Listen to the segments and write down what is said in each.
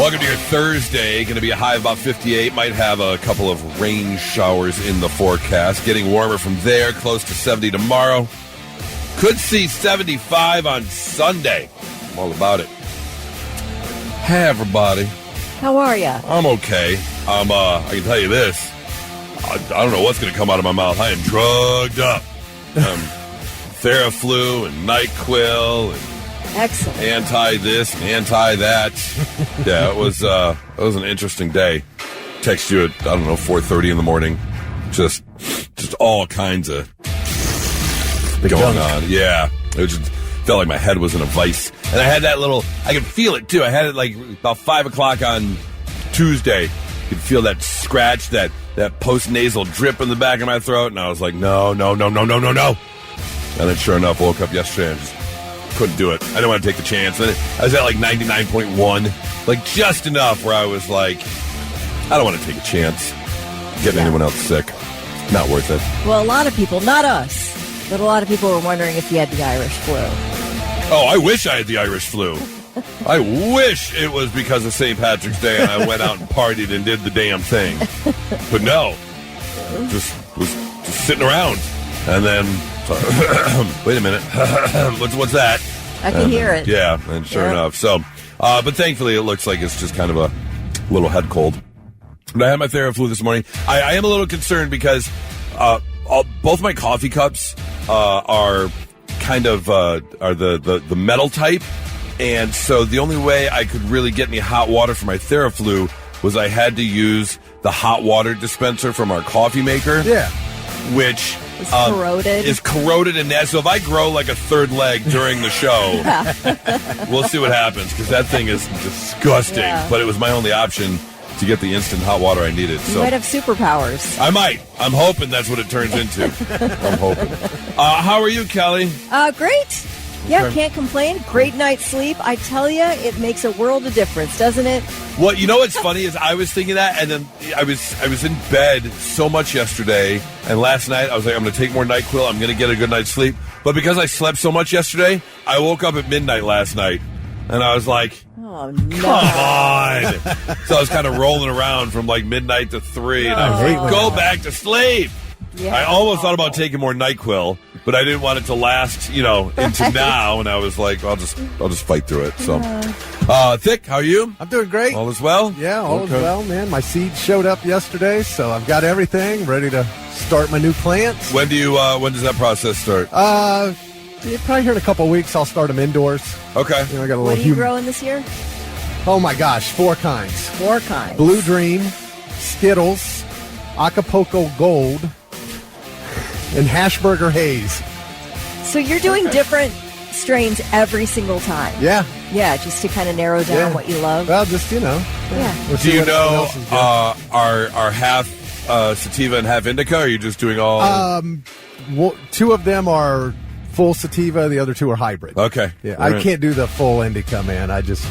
Welcome to your Thursday. Going to be a high of about 58. Might have a couple of rain showers in the forecast. Getting warmer from there. Close to 70 tomorrow. Could see 75 on Sunday. I'm all about it. Hey, everybody. How are you? I'm okay. I can tell you this. I don't know what's going to come out of my mouth. I am drugged up. Theraflu and NyQuil and excellent anti-this and anti-that. Yeah, it was an interesting day. Text you at, 4:30 in the morning. Just all kinds of going on. Yeah. It just felt like my head was in a vice. And I had that I could feel it too. I had it like about 5 o'clock on Tuesday. You could feel that scratch, that post-nasal drip in the back of my throat. And I was like, no. And then sure enough, woke up yesterday and just couldn't do it. I didn't want to take the chance. And I was at like 99.1, like just enough where I was like, I don't want to take a chance getting anyone else sick. Not worth it. Well, a lot of people, not us, but a lot of people were wondering if you had the Irish flu. Oh, I wish I had the Irish flu. I wish it was because of St. Patrick's Day and I went out and partied and did the damn thing. But no, just was just sitting around. And then, wait a minute, what's that? I can hear it. Yeah, and sure enough. So, but thankfully it looks like it's just kind of a little head cold. But I had my Theraflu this morning. I am a little concerned because both my coffee cups are kind of are the metal type. And so the only way I could really get any hot water for my Theraflu was I had to use the hot water dispenser from our coffee maker. Yeah. Which is corroded and nasty. So if I grow like a third leg during the show, we'll see what happens because that thing is disgusting. Yeah. But it was my only option to get the instant hot water I needed. You might have superpowers. I might. I'm hoping that's what it turns into. I'm hoping. How are you, Kelly? Great. Yeah, can't complain. Great night's sleep. I tell you, it makes a world of difference, doesn't it? Well, you know what's funny is I was thinking that, and then I was in bed so much yesterday, and last night I was like, I'm going to take more NyQuil. I'm going to get a good night's sleep. But because I slept so much yesterday, I woke up at midnight last night, and I was like, oh, no. Come on. So I was kind of rolling around from like midnight to 3, and I was like, go back to sleep. Yeah. I almost thought about taking more NyQuil, but I didn't want it to last, into now. And I was like, I'll just fight through it. So, Thick, how are you? I'm doing great. All is well? Yeah, all is well, man. My seeds showed up yesterday, so I've got everything ready to start my new plants. When does that process start? Probably here in a couple of weeks. I'll start them indoors. Okay. I got a little what are you growing this year? Oh my gosh, 4 kinds. 4 kinds. Blue Dream, Skittles, Acapulco Gold, and Hashburger Haze. So you're doing different strains every single time. Yeah. Yeah, just to kind of narrow down what you love. Well, just, Yeah. Do you know are half sativa and half indica, or are you just doing all? 2 of them are full sativa. The other 2 are hybrid. Okay. Yeah, I can't do the full indica, man. I just,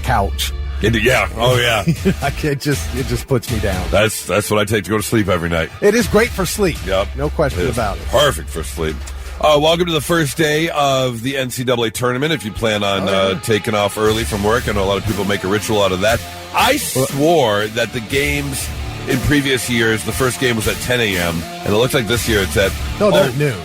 couch. Yeah. Oh, yeah. I can't it just puts me down. That's what I take to go to sleep every night. It is great for sleep. Yep. No question about it. Perfect for sleep. Welcome to the first day of the NCAA tournament. If you plan on taking off early from work, I know a lot of people make a ritual out of that. I swore that the games in previous years, the first game was at 10 a.m., and it looks like this year it's at... No, they're at noon.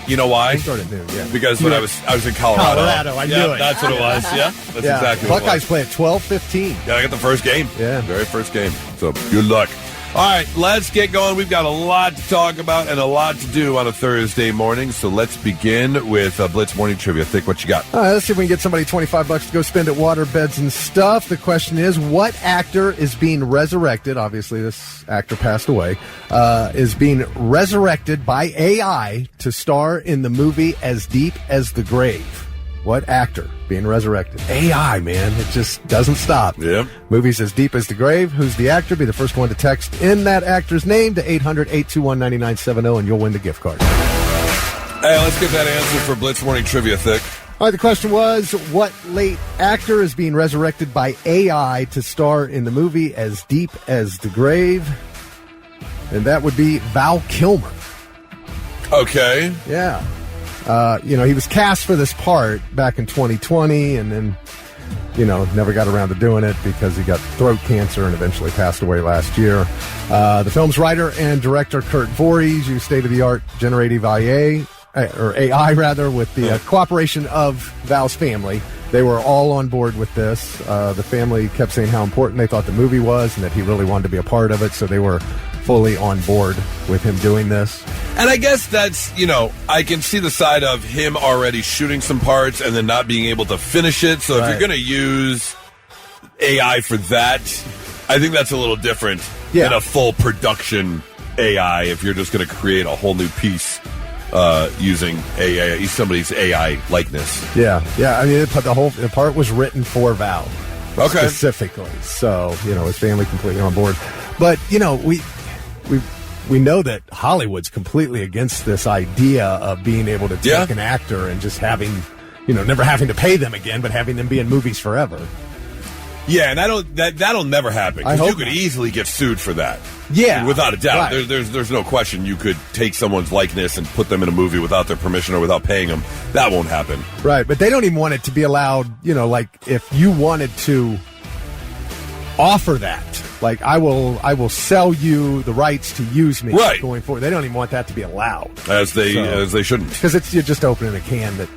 You know why? They start at noon, yeah. Because when I was in Colorado. I knew it. That's what it was. Yeah, that's exactly what it was. Buckeyes play at 12:15. Yeah, I got the first game. Yeah. Very first game. So, good luck. All right, let's get going. We've got a lot to talk about and a lot to do on a Thursday morning. So let's begin with Blitz Morning Trivia. Thick, what you got? All right, let's see if we can get somebody $25 to go spend at Water, Beds, and Stuff. The question is, what actor is being resurrected? Obviously, this actor passed away. Is being resurrected by AI to star in the movie As Deep as the Grave. What actor being resurrected? AI, man. It just doesn't stop. Yep. Movies As Deep as the Grave. Who's the actor? Be the first one to text in that actor's name to 800-821-9970, and you'll win the gift card. Hey, let's get that answer for Blitz Morning Trivia, Thick. All right, the question was, what late actor is being resurrected by AI to star in the movie As Deep as the Grave? And that would be Val Kilmer. Okay. Yeah. He was cast for this part back in 2020, and then never got around to doing it because he got throat cancer and eventually passed away last year. The film's writer and director Kurt Voorhees used state-of-the-art generative AI, with the cooperation of Val's family. They were all on board with this. The family kept saying how important they thought the movie was and that he really wanted to be a part of it, so they were fully on board with him doing this. And I guess that's, I can see the side of him already shooting some parts and then not being able to finish it. So if you're going to use AI for that, I think that's a little different than a full production AI if you're just going to create a whole new piece using somebody's AI likeness. Yeah. I mean, the part was written for Val. Okay. Specifically. So, his family completely on board. But, we know that Hollywood's completely against this idea of being able to take an actor and just having, never having to pay them again, but having them be in movies forever. Yeah, and that'll never happen. Because you could easily get sued for that. Yeah, without a doubt. Right. There's no question you could take someone's likeness and put them in a movie without their permission or without paying them. That won't happen. Right, but they don't even want it to be allowed. Like if you wanted to offer that. Like, I will sell you the rights to use me going forward. They don't even want that to be allowed. As they shouldn't. Because you're just opening a can that,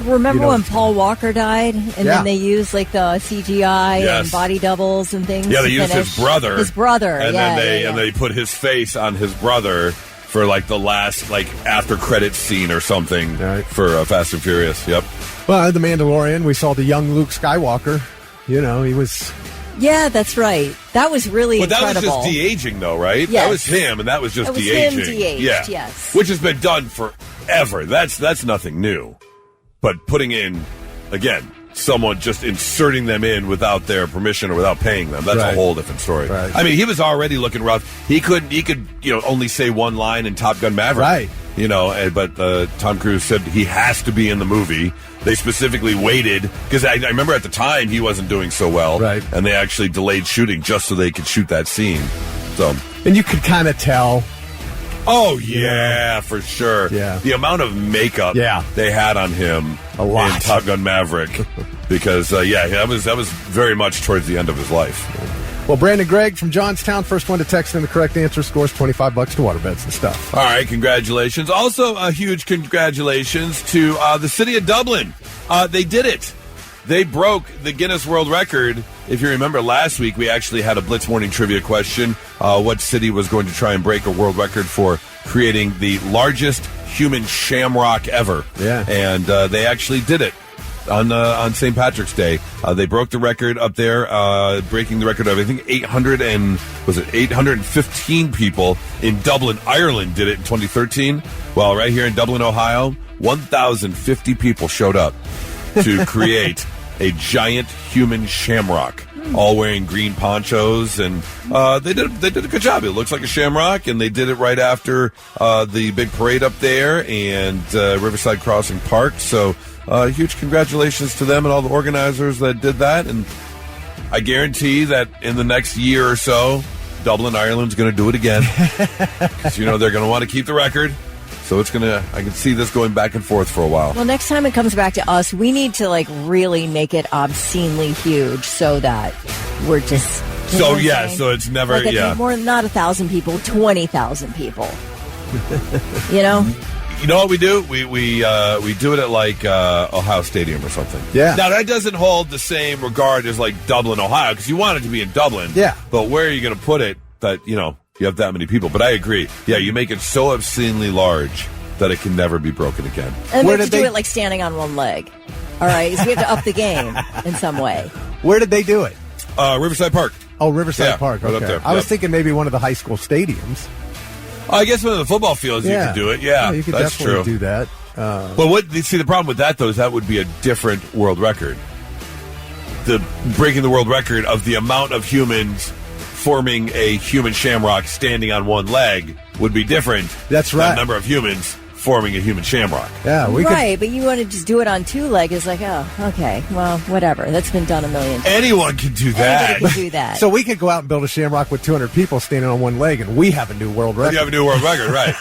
Remember when Paul Walker died? And then they used, the CGI and body doubles and things? Yeah, they used his brother. His brother, and then they put his face on his brother for, the last, after credits scene or something for Fast and Furious. Yep. Well, The Mandalorian, we saw the young Luke Skywalker. He was... Yeah, that's right. That was really incredible. That was just de-aging, though, right? Yes. That was him, and that was just de-aging. Him de-aged, yes. Which has been done forever. That's nothing new. But putting in, again, someone just inserting them in without their permission or without paying them, that's a whole different story. Right. I mean, he was already looking rough. He could only say one line in Top Gun Maverick. Right. But Tom Cruise said he has to be in the movie. They specifically waited because I remember at the time he wasn't doing so well, and they actually delayed shooting just so they could shoot that scene. So, and you could kind of tell. Oh yeah, for sure. Yeah, the amount of makeup they had on him in Top Gun Maverick, because that was very much towards the end of his life. Well, Brandon Gregg from Johnstown, first one to text in the correct answer, scores $25 to waterbeds and stuff. All right, congratulations. Also, a huge congratulations to the city of Dublin. They did it. They broke the Guinness World Record. If you remember last week, we actually had a Blitz Morning Trivia question. What city was going to try and break a world record for creating the largest human shamrock ever? Yeah. And they actually did it. On St. Patrick's Day, they broke the record up there, breaking the record of I think 815 people in Dublin, Ireland, did it in 2013. Well, right here in Dublin, Ohio, 1,050 people showed up to create a giant human shamrock, all wearing green ponchos, and they did a good job. It looks like a shamrock, and they did it right after the big parade up there and Riverside Crossing Park. So. Huge congratulations to them and all the organizers that did that. And I guarantee that in the next year or so, Dublin, Ireland's going to do it again. Because, they're going to want to keep the record. So I can see this going back and forth for a while. Well, next time it comes back to us, we need to, really make it obscenely huge so that we're just... So it's never, more, not 1,000 people, 20,000 people. You know what we do? We do it at Ohio Stadium or something. Yeah. Now that doesn't hold the same regard as Dublin, Ohio, because you want it to be in Dublin. Yeah. But where are you going to put it that you have that many people? But I agree. Yeah, you make it so obscenely large that it can never be broken again. And we have to do it standing on one leg. All right, so we have to up the game in some way. Where did they do it? Riverside Park. Oh, Riverside Park. Okay. Right up there. I was thinking maybe one of the high school stadiums. I guess one of the football fields you could do it. Yeah, you could that's definitely true. do that. But the problem with that, though, is that would be a different world record. The breaking the world record of the amount of humans forming a human shamrock standing on one leg would be different. That's right. Than the number of humans forming a human shamrock. Yeah, but you want to just do it on two legs. It's like, oh, okay, well, whatever. That's been done a million times. Anyone can do that. Anybody can do that. So we could go out and build a shamrock with 200 people standing on one leg, and we have a new world record. You have a new world record, right?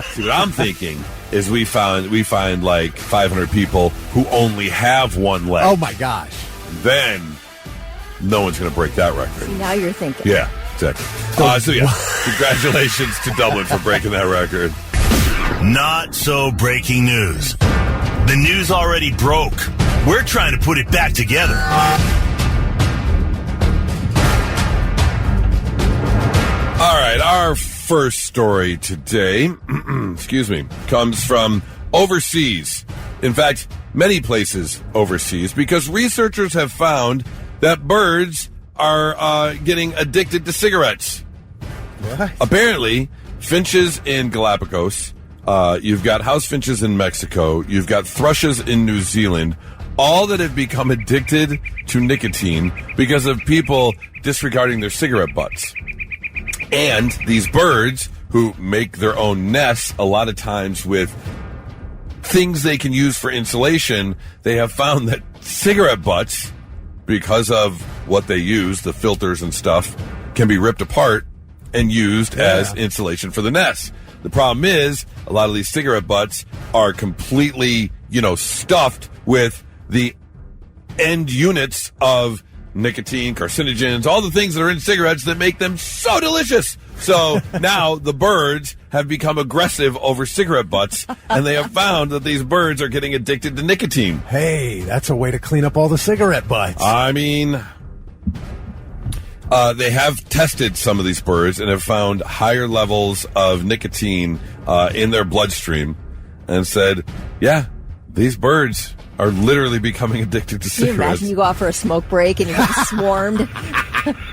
See, what I'm thinking is we find 500 people who only have one leg. Oh my gosh! Then no one's going to break that record. See, now you're thinking. Yeah, exactly. So yeah, congratulations to Dublin for breaking that record. Not so breaking news. The news already broke. We're trying to put it back together. All right, our first story today, excuse me, comes from overseas. In fact, many places overseas, because researchers have found that birds are getting addicted to cigarettes. What? Apparently, finches in Galapagos, you've got house finches in Mexico, you've got thrushes in New Zealand, all that have become addicted to nicotine because of people disregarding their cigarette butts. And these birds, who make their own nests a lot of times with things they can use for insulation, they have found that cigarette butts, because of what they use, the filters and stuff, can be ripped apart and used as insulation for the nest. The problem is, a lot of these cigarette butts are completely, stuffed with the end units of nicotine, carcinogens, all the things that are in cigarettes that make them so delicious. So now the birds have become aggressive over cigarette butts, and they have found that these birds are getting addicted to nicotine. Hey, that's a way to clean up all the cigarette butts. I mean, they have tested some of these birds and have found higher levels of nicotine in their bloodstream and said, yeah, these birds are literally becoming addicted to Can you cigarettes. imagine you go out for a smoke break and you're getting swarmed?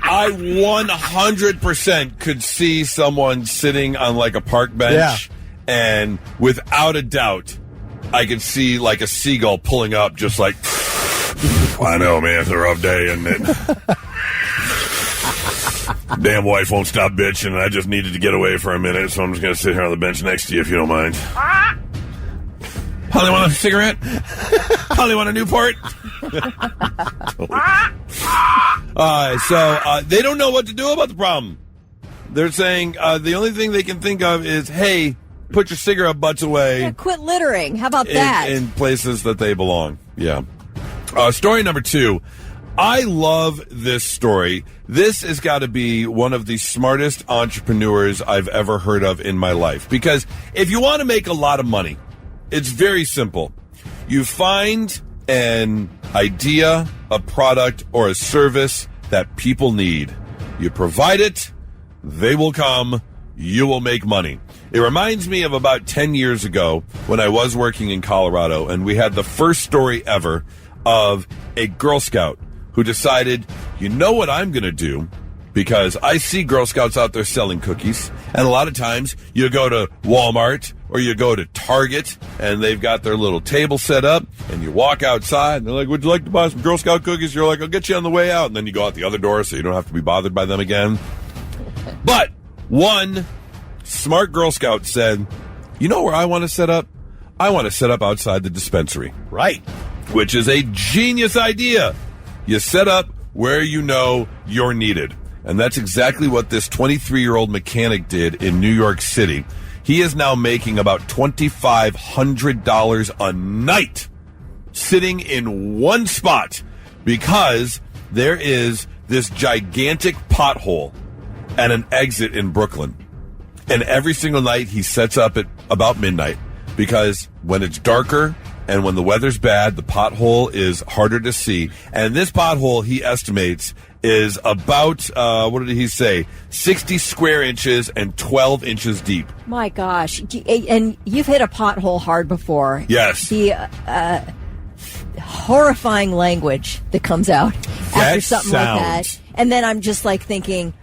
I 100% could see someone sitting on like a park bench, and without a doubt, I could see like a seagull pulling up just like, I know, man, it's a rough day, isn't it? Damn wife won't stop bitching, and I just needed to get away for a minute, so I'm just going to sit here on the bench next to you if you don't mind. Holly, want a cigarette? Holly, want a Newport? So they don't know what to do about the problem. They're saying the only thing they can think of is, hey, put your cigarette butts away. Yeah, quit littering. How about that? In places that they belong. Yeah. Story number 2. I love this story. This has got to be one of the smartest entrepreneurs I've ever heard of in my life. Because if you want to make a lot of money, it's very simple. You find an idea, a product, or a service that people need. You provide it, they will come, you will make money. It reminds me of about 10 years ago when I was working in Colorado, and we had the first story ever of a Girl Scout who decided, you know what I'm going to do? Because I see Girl Scouts out there selling cookies, and a lot of times you go to Walmart or you go to Target, and they've got their little table set up, and you walk outside, and they're like, would you like to buy some Girl Scout cookies? You're like, I'll get you on the way out, and then you go out the other door so you don't have to be bothered by them again. But one smart Girl Scout said, you know where I want to set up? I want to set up outside the dispensary. Right. Which is a genius idea. You set up where you know you're needed. And that's exactly what this 23-year-old mechanic did in New York City. He is now making about $2,500 a night sitting in one spot because there is this gigantic pothole and an exit in Brooklyn. And every single night he sets up at about midnight because when it's darker and when the weather's bad, the pothole is harder to see. And this pothole, he estimates, is about, what did he say, 60 square inches and 12 inches deep. My gosh. And you've hit a pothole hard before. Yes. The horrifying language that comes out after something like that. And then I'm just like thinking,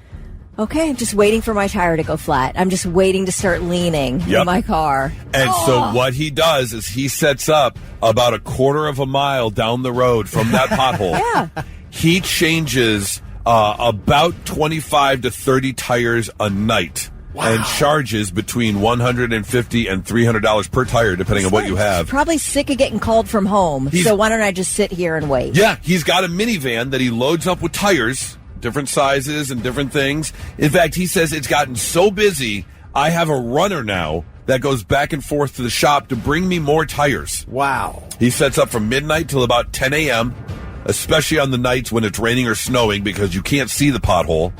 okay, I'm just waiting for my tire to go flat. I'm just waiting to start leaning in my car. And so what he does is he sets up about a quarter of a mile down the road from that pothole. Yeah. He changes about 25 to 30 tires a night. Wow. And charges between $150 and $300 per tire, depending on what you have. He's probably sick of getting called from home, so why don't I just sit here and wait? Yeah, he's got a minivan that he loads up with tires, different sizes and different things. In fact, he says it's gotten so busy, I have a runner now that goes back and forth to the shop to bring me more tires. Wow. He sets up from midnight till about 10 a.m., especially on the nights when it's raining or snowing because you can't see the pothole.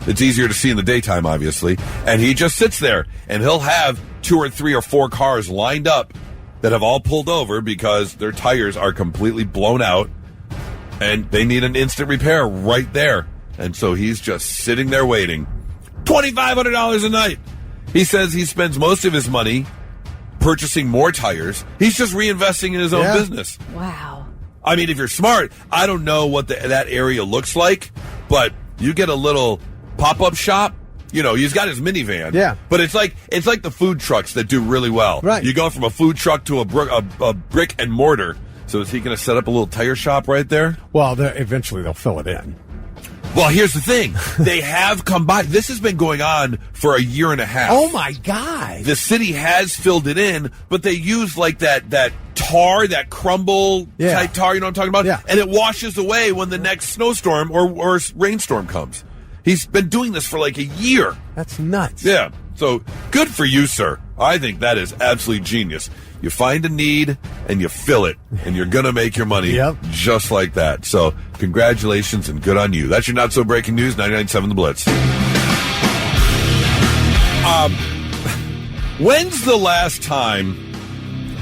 It's easier to see in the daytime, obviously. And he just sits there, and he'll have 2 or 3 or 4 cars lined up that have all pulled over because their tires are completely blown out, and they need an instant repair right there. And so he's just sitting there waiting. $2,500 a night. He says he spends most of his money purchasing more tires. He's just reinvesting in his own business. Wow. I mean, if you're smart, I don't know what that area looks like, but you get a little pop-up shop. You know, he's got his minivan. Yeah. But it's like the food trucks that do really well. Right. You go from a food truck to a brick and mortar. So is he going to set up a little tire shop right there? Well, eventually they'll fill it in. Well, here's the thing. They have come by. This has been going on for a year and a half. Oh, my God. The city has filled it in, but they use like that tar, that crumble type tar, you know what I'm talking about? Yeah. And it washes away when the next snowstorm or rainstorm comes. He's been doing this for like a year. That's nuts. Yeah. So good for you, sir. I think that is absolutely genius. You find a need and you fill it, and you're going to make your money just like that. So congratulations and good on you. That's your Not So Breaking News, 99.7 The Blitz. When's the last time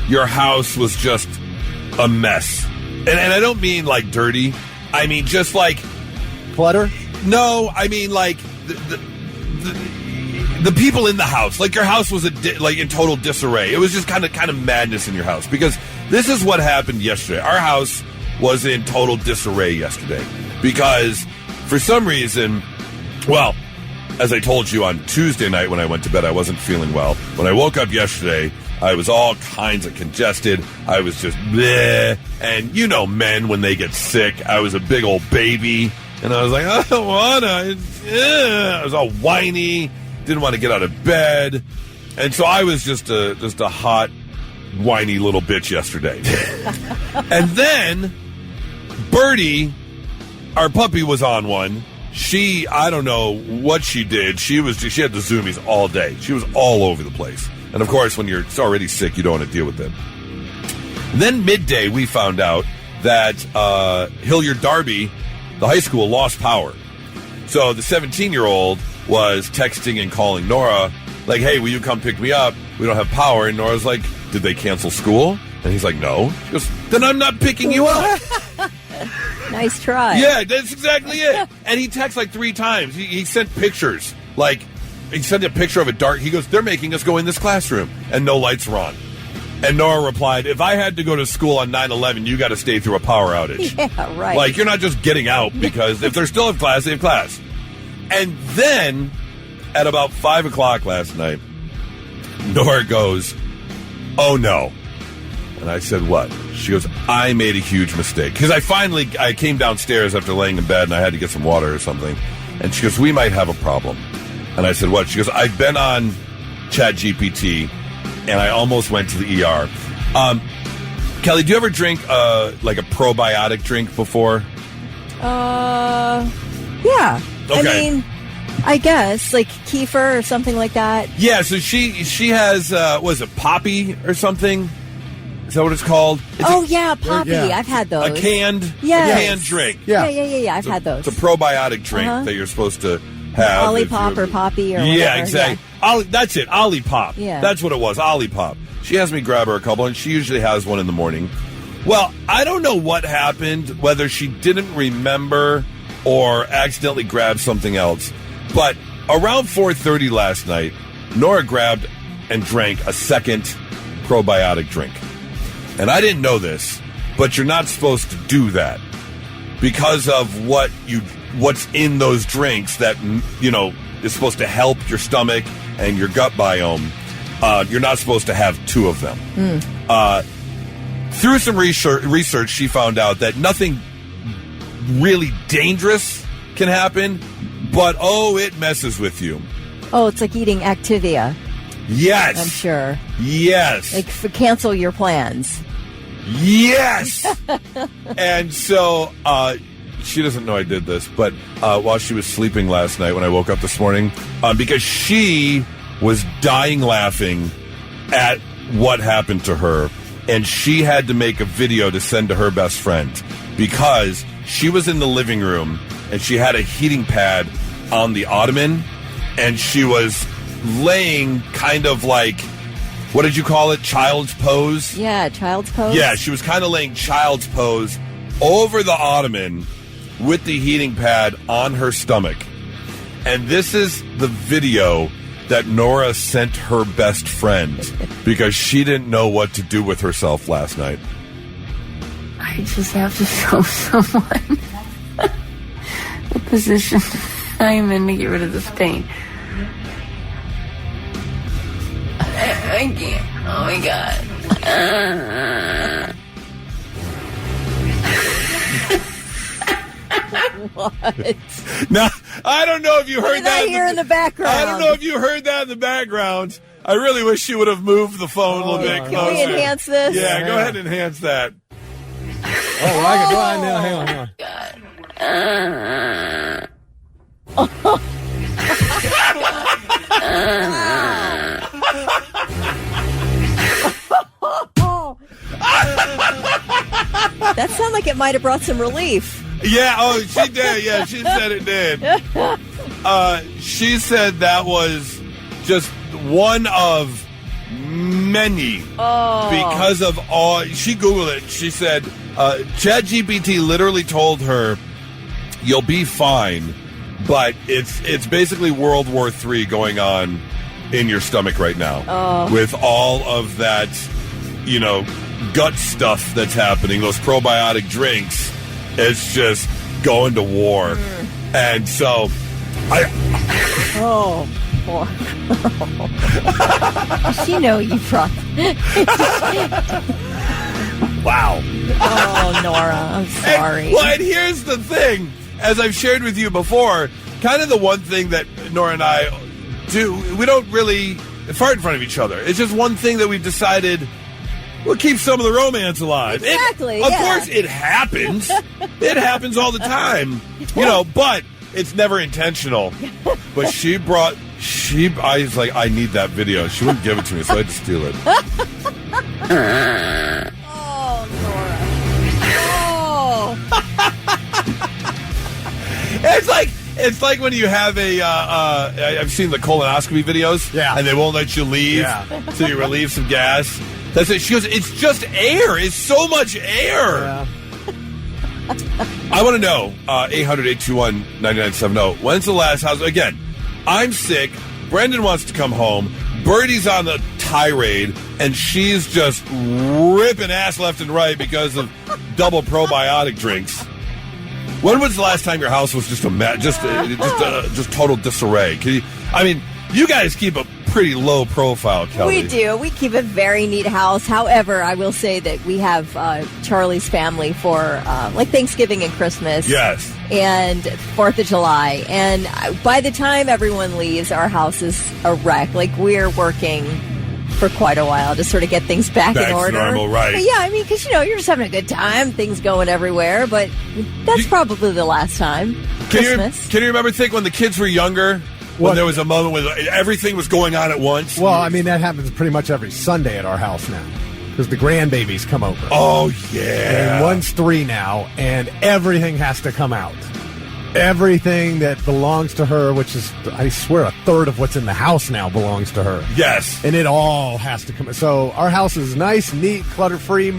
your house was just a mess? And I don't mean like dirty. I mean just like... Clutter? No, I mean like the people in the house. Like your house was in total disarray. It was just kind of madness in your house, because this is what happened yesterday. Our house was in total disarray yesterday because for some reason, well, as I told you on Tuesday night when I went to bed, I wasn't feeling well. When I woke up yesterday, I was all kinds of congested. I was just bleh. And you know men, when they get sick, I was a big old baby. And I was like, I don't want to. I was all whiny. Didn't want to get out of bed. And so I was just a hot, whiny little bitch yesterday. And then Birdie, our puppy, was on one. I don't know what she did. She had the zoomies all day. She was all over the place. And of course, when you're already sick, you don't want to deal with it. Then midday, we found out that Hilliard Darby, the high school, lost power. So the 17-year-old was texting and calling Nora, like, hey, will you come pick me up? We don't have power. And Nora's like, did they cancel school? And he's like, no. She goes, then I'm not picking you up. Nice try. Yeah, that's exactly it. And he texted like 3 times. He sent pictures. Like, he sent a picture of it dark. He goes, they're making us go in this classroom. And no lights were on. And Nora replied, if I had to go to school on 9/11, you got to stay through a power outage. Yeah, right. Like, you're not just getting out, because if they're still in class, they have class. And then, at about 5 o'clock last night, Nora goes, oh no. And I said, what? She goes, I made a huge mistake. Because I came downstairs after laying in bed and I had to get some water or something. And she goes, we might have a problem. And I said, what? She goes, I've been on ChatGPT and I almost went to the ER. Kelly, do you ever drink like a probiotic drink before? Yeah. Okay. I mean, I guess like kefir or something like that. Yeah, so she has was it Poppy or something? Is that what it's called? It's Poppy. Yeah. I've had those. A canned drink. Yeah. I've had those. It's a probiotic drink that you're supposed to have. Olipop or Poppy or whatever. Yeah, exactly. Yeah. That's it. Olipop. Yeah. That's what it was. Olipop. She has me grab her a couple, and she usually has one in the morning. Well, I don't know what happened, whether she didn't remember or accidentally grabbed something else. But around 4:30 last night, Nora grabbed and drank a second probiotic drink. And I didn't know this, but you're not supposed to do that because of what's in those drinks that, you know, is supposed to help your stomach and your gut biome. You're not supposed to have 2 of them. Through some research, she found out that nothing really dangerous can happen, but it messes with you. Oh, it's like eating Activia. Yes. I'm sure. Yes. Like cancel your plans. Yes. And so she doesn't know I did this, but while she was sleeping last night when I woke up this morning, because she was dying laughing at what happened to her, and she had to make a video to send to her best friend. because she was in the living room and she had a heating pad on the ottoman and she was laying kind of like, what did you call it? Child's pose? Yeah, child's pose. Yeah, she was kind of laying child's pose over the ottoman with the heating pad on her stomach. And this is the video that Nora sent her best friend because she didn't know what to do with herself last night. I just have to show someone the position I'm in to get rid of this pain. I can't. Oh my God. What? Now, I don't know if you heard that. In the background. I don't know if you heard that in the background. I really wish she would have moved the phone a little bit closer. Can we enhance this? Yeah, go ahead and enhance that. Oh, I can do it now. Hang on. That sounded like it might have brought some relief. Yeah, oh, she did. Yeah, she said it did. She said that was just one of many because of all. She Googled it. She said ChatGPT literally told her, "You'll be fine," but it's basically World War III going on in your stomach right now with all of that, gut stuff that's happening. Those probiotic drinks. It's just going to war. And so Oh, poor. She know you brought. wow. Oh, Nora, I'm sorry. And here's the thing. As I've shared with you before, kind of the one thing that Nora and I do, we don't really fart in front of each other. It's just one thing that we've decided we'll keep some of the romance alive. Exactly. Of course, it happens. It happens all the time. But it's never intentional. But I was like, I need that video. She wouldn't give it to me, so I had to steal it. Oh, Nora. Oh. It's like when you have I've seen the colonoscopy videos. Yeah. And they won't let you leave. Yeah. So you relieve some gas. That's it. She goes, it's just air. It's so much air. Yeah. I want to know, 800-821-9970, when's the last house? Again, I'm sick. Brendan wants to come home. Birdie's on the tirade, and she's just ripping ass left and right because of double probiotic drinks. When was the last time your house was just total disarray? You guys keep a pretty low profile, Kelly. We do. We keep a very neat house. However, I will say that we have Charlie's family for like Thanksgiving and Christmas. Yes. And 4th of July. And by the time everyone leaves, our house is a wreck. Like, we're working for quite a while to sort of get things back in order. To normal, right. But yeah, because, you're just having a good time, things going everywhere. But that's probably the last time. Christmas. Can you remember when the kids were younger? When there was a moment when everything was going on at once? Well, that happens pretty much every Sunday at our house now. Because the grandbabies come over. Oh, yeah. And one's 3 now, and everything has to come out. Everything that belongs to her, which is, I swear, a third of what's in the house now belongs to her. Yes. And it all has to come. So our house is nice, neat, clutter-free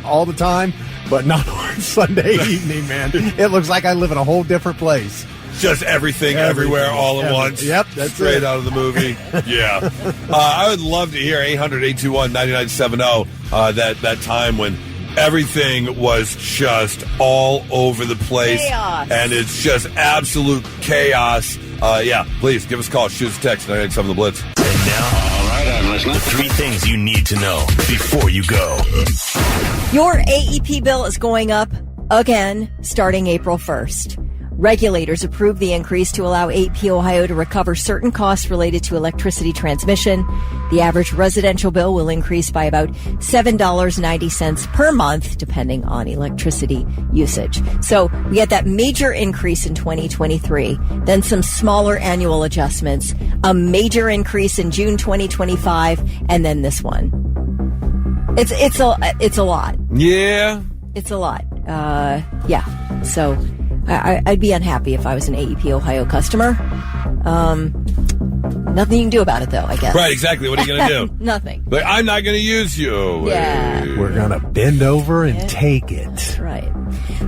all the time, but not on Sunday evening, man. It looks like I live in a whole different place. Just everything everywhere, all at once. Yep, that's straight it. out of the movie. Yeah. I would love to hear 800-821-9970, that time when everything was just all over the place. Chaos. And it's just absolute chaos. Please give us a call. Shoot us a text, 997 The Blitz. And now, all right, I'm listening. 3 things you need to know before you go. Your AEP bill is going up again starting April 1st. Regulators approved the increase to allow AEP Ohio to recover certain costs related to electricity transmission. The average residential bill will increase by about $7.90 per month, depending on electricity usage. So we had that major increase in 2023, then some smaller annual adjustments, a major increase in June 2025, and then this one. It's a lot. Yeah. It's a lot. Yeah. So I'd be unhappy if I was an AEP Ohio customer. Nothing you can do about it, though, I guess. Right, exactly. What are you going to do? Nothing. Like, I'm not going to use you. Yeah. We're going to bend over and take it. That's right.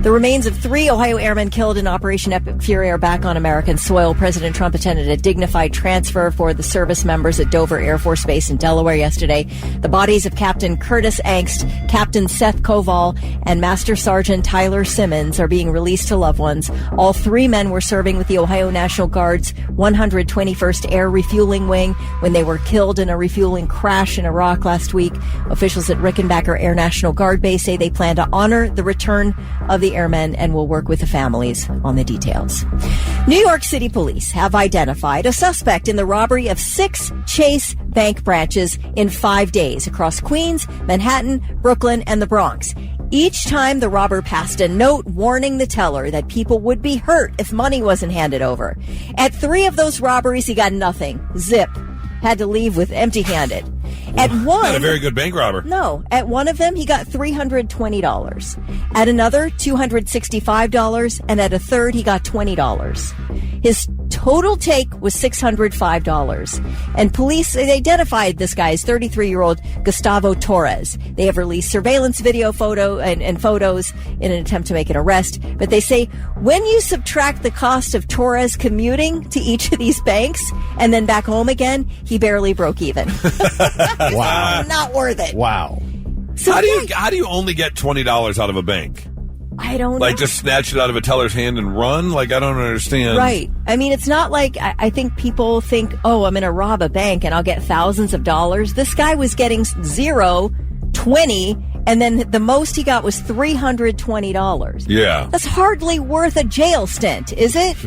The remains of 3 Ohio airmen killed in Operation Epic Fury are back on American soil. President Trump attended a dignified transfer for the service members at Dover Air Force Base in Delaware yesterday. The bodies of Captain Curtis Angst, Captain Seth Koval, and Master Sergeant Tyler Simmons are being released to loved ones. All 3 men were serving with the Ohio National Guard's 121st Air Refueling Wing when they were killed in a refueling crash in Iraq last week. Officials at Rickenbacker Air National Guard Base say they plan to honor the return of the airmen and will work with the families on the details. New York City police have identified a suspect in the robbery of 6 Chase Bank branches in 5 days across Queens, Manhattan, Brooklyn, and the Bronx. Each time the robber passed a note warning the teller that people would be hurt if money wasn't handed over. At 3 of those robberies, he got nothing. Zip. Had to leave with empty-handed. At one, Not a very good bank robber. No. At one of them, he got $320. At another, $265. And at a third, he got $20. His total take was $605. And police identified this guy as 33-year-old Gustavo Torres. They have released surveillance video and photos in an attempt to make an arrest. But they say when you subtract the cost of Torres commuting to each of these banks and then back home again, he barely broke even. Wow. Not worth it. Wow. So How do you only get $20 out of a bank? I don't know. Like, just snatch it out of a teller's hand and run? Like, I don't understand. Right. I mean, it's not like I think people think, oh, I'm going to rob a bank and I'll get thousands of dollars. This guy was getting 0, 20, and then the most he got was $320. Yeah. That's hardly worth a jail stint, is it?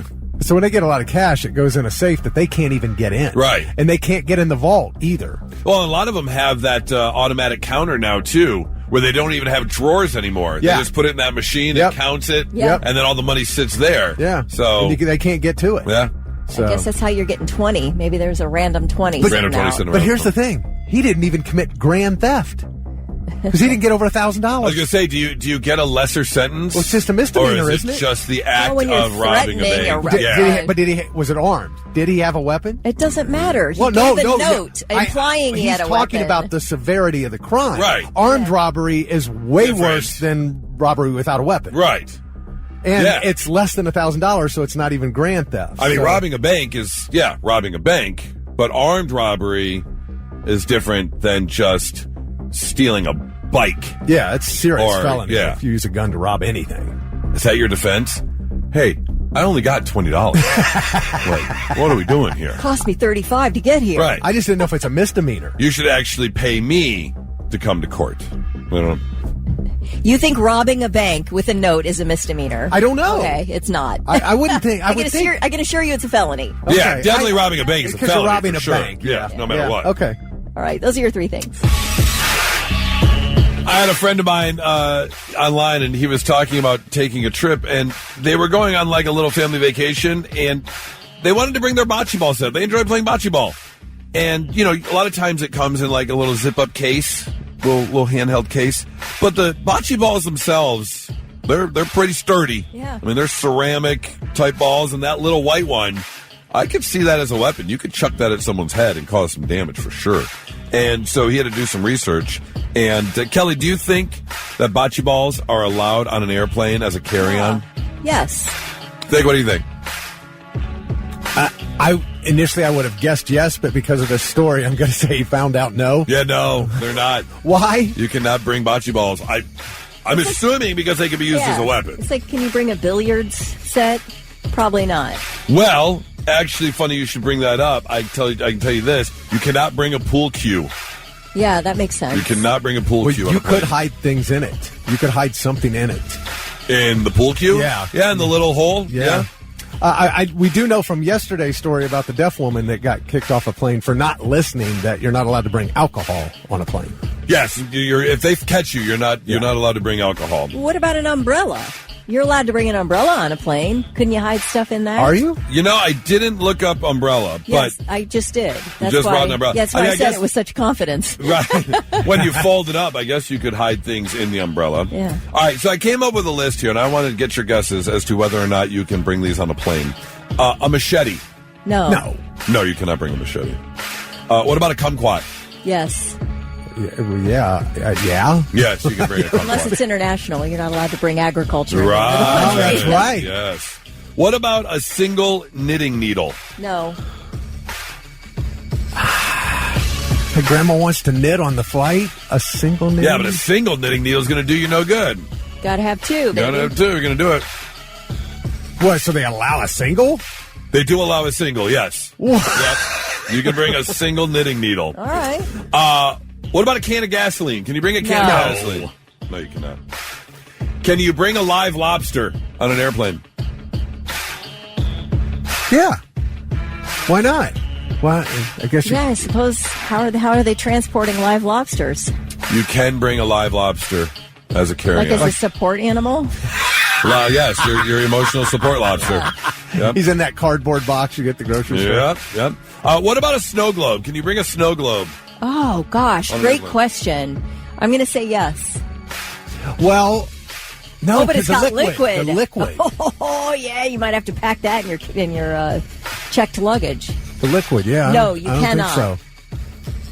So when they get a lot of cash, it goes in a safe that they can't even get in. Right. And they can't get in the vault either. Well, a lot of them have that automatic counter now, too, where they don't even have drawers anymore. Yeah. They just put it in that machine, Yep. it counts it, Yep. and then all the money sits there. Yeah. So, And they can't get to it. yeah. So. I guess that's how you're getting 20. Maybe there's a random 20 Random sitting 20 out. sitting But around. here's the thing. He didn't even commit grand theft. Because he didn't get over $1,000. I was going to say, do you get a lesser sentence? Well, it's just a misdemeanor, or is isn't it? just the act when you're of robbing a threatening bank? or- Yeah. Was it armed? Did he have a weapon? It doesn't matter. He Well, gave a no, note implying he had a He's talking weapon. about the severity of the crime. Right. Armed robbery is way Different. worse than robbery without a weapon. Right. And Yeah. it's less than $1,000, so it's not even grand theft. I mean, So- robbing a bank is, robbing a bank, but armed robbery is different than just stealing a bike. Yeah, it's serious Or, felony yeah. if you use a gun to rob anything. Is that your defense? Hey, I only got $20. Like, what are we doing here? Cost me $35 to get here. Right. I just didn't know if it's a misdemeanor. You should actually pay me to come to court. You know? You think robbing a bank with a note is a misdemeanor? I don't know. Okay, it's not. I wouldn't think. I would think. I can assure you it's a felony. Yeah, Okay, definitely robbing a bank is a because felony. you're robbing for a sure. bank. Yeah, no matter what. Okay. All right, those are your 3 things. I had a friend of mine online, and he was talking about taking a trip, and they were going on like a little family vacation, and they wanted to bring their bocce ball set. They enjoy playing bocce ball. And, you know, a lot of times it comes in like a little zip-up case, little handheld case. But the bocce balls themselves, they're pretty sturdy. Yeah. I mean, they're ceramic-type balls, and that little white one, I could see that as a weapon. You could chuck that at someone's head and cause some damage for sure. And so he had to do some research. And, Kelly, do you think that bocce balls are allowed on an airplane as a carry-on? Yes. What do you think? Initially I would have guessed yes, but because of this story, I'm going to say he found out no. Yeah, no, they're not. Why? You cannot bring bocce balls. I'm assuming because they can be used as a weapon. It's like, can you bring a billiards set? Probably not. Well, actually, funny you should bring that up. I can tell you this: you cannot bring a pool cue. Yeah, that makes sense. You cannot bring a pool Well, cue. on you a plane. could hide things in it. You could hide something in it. In the pool cue. Yeah. in the little hole. Yeah. We do know from yesterday's story about the deaf woman that got kicked off a plane for not listening that you're not allowed to bring alcohol on a plane. Yes, if they catch you, you're not allowed to bring alcohol. What about an umbrella? You're allowed to bring an umbrella on a plane. Couldn't you hide stuff in that? Are you? You know, I didn't look up umbrella, Yes, but I just did. That's just why, brought an umbrella. That's why I said guess, it with such confidence. Right. When you fold it up, I guess you could hide things in the umbrella. Yeah. All right, so I came up with a list here, and I wanted to get your guesses as to whether or not you can bring these on a plane. A machete. No. No, you cannot bring a machete. What about a kumquat? Yes. Yeah. Yes, you can bring a kumquat. Unless it's international, you're not allowed to bring agriculture. Right. Oh, that's right. Yes. What about a single knitting needle? No. Hey, Grandma wants to knit on the flight. A single knitting? Yeah, but a single knitting needle is going to do you no good. Gotta have two, baby. Gotta have two. You're going to do it. What, so they allow a single? They do allow a single, yes. What? Yep. You can bring a single knitting needle. All right. What about a can of gasoline? Can you bring a can of gasoline? No, you cannot. Can you bring a live lobster on an airplane? Yeah. Why not? Well, I guess you... Yeah, I suppose, how are they transporting live lobsters? You can bring a live lobster as a carry-on. Like as a support animal? Yes, your emotional support lobster. Yep. He's in that cardboard box you get at the grocery store. Yep. What about a snow globe? Can you bring a snow globe? Oh, gosh. On Great airplane. question. I'm going to say yes. Well, no, Oh, but it's got liquid. The liquid. Oh, yeah. You might have to pack that in your checked luggage. The liquid, yeah. No, you I don't cannot. think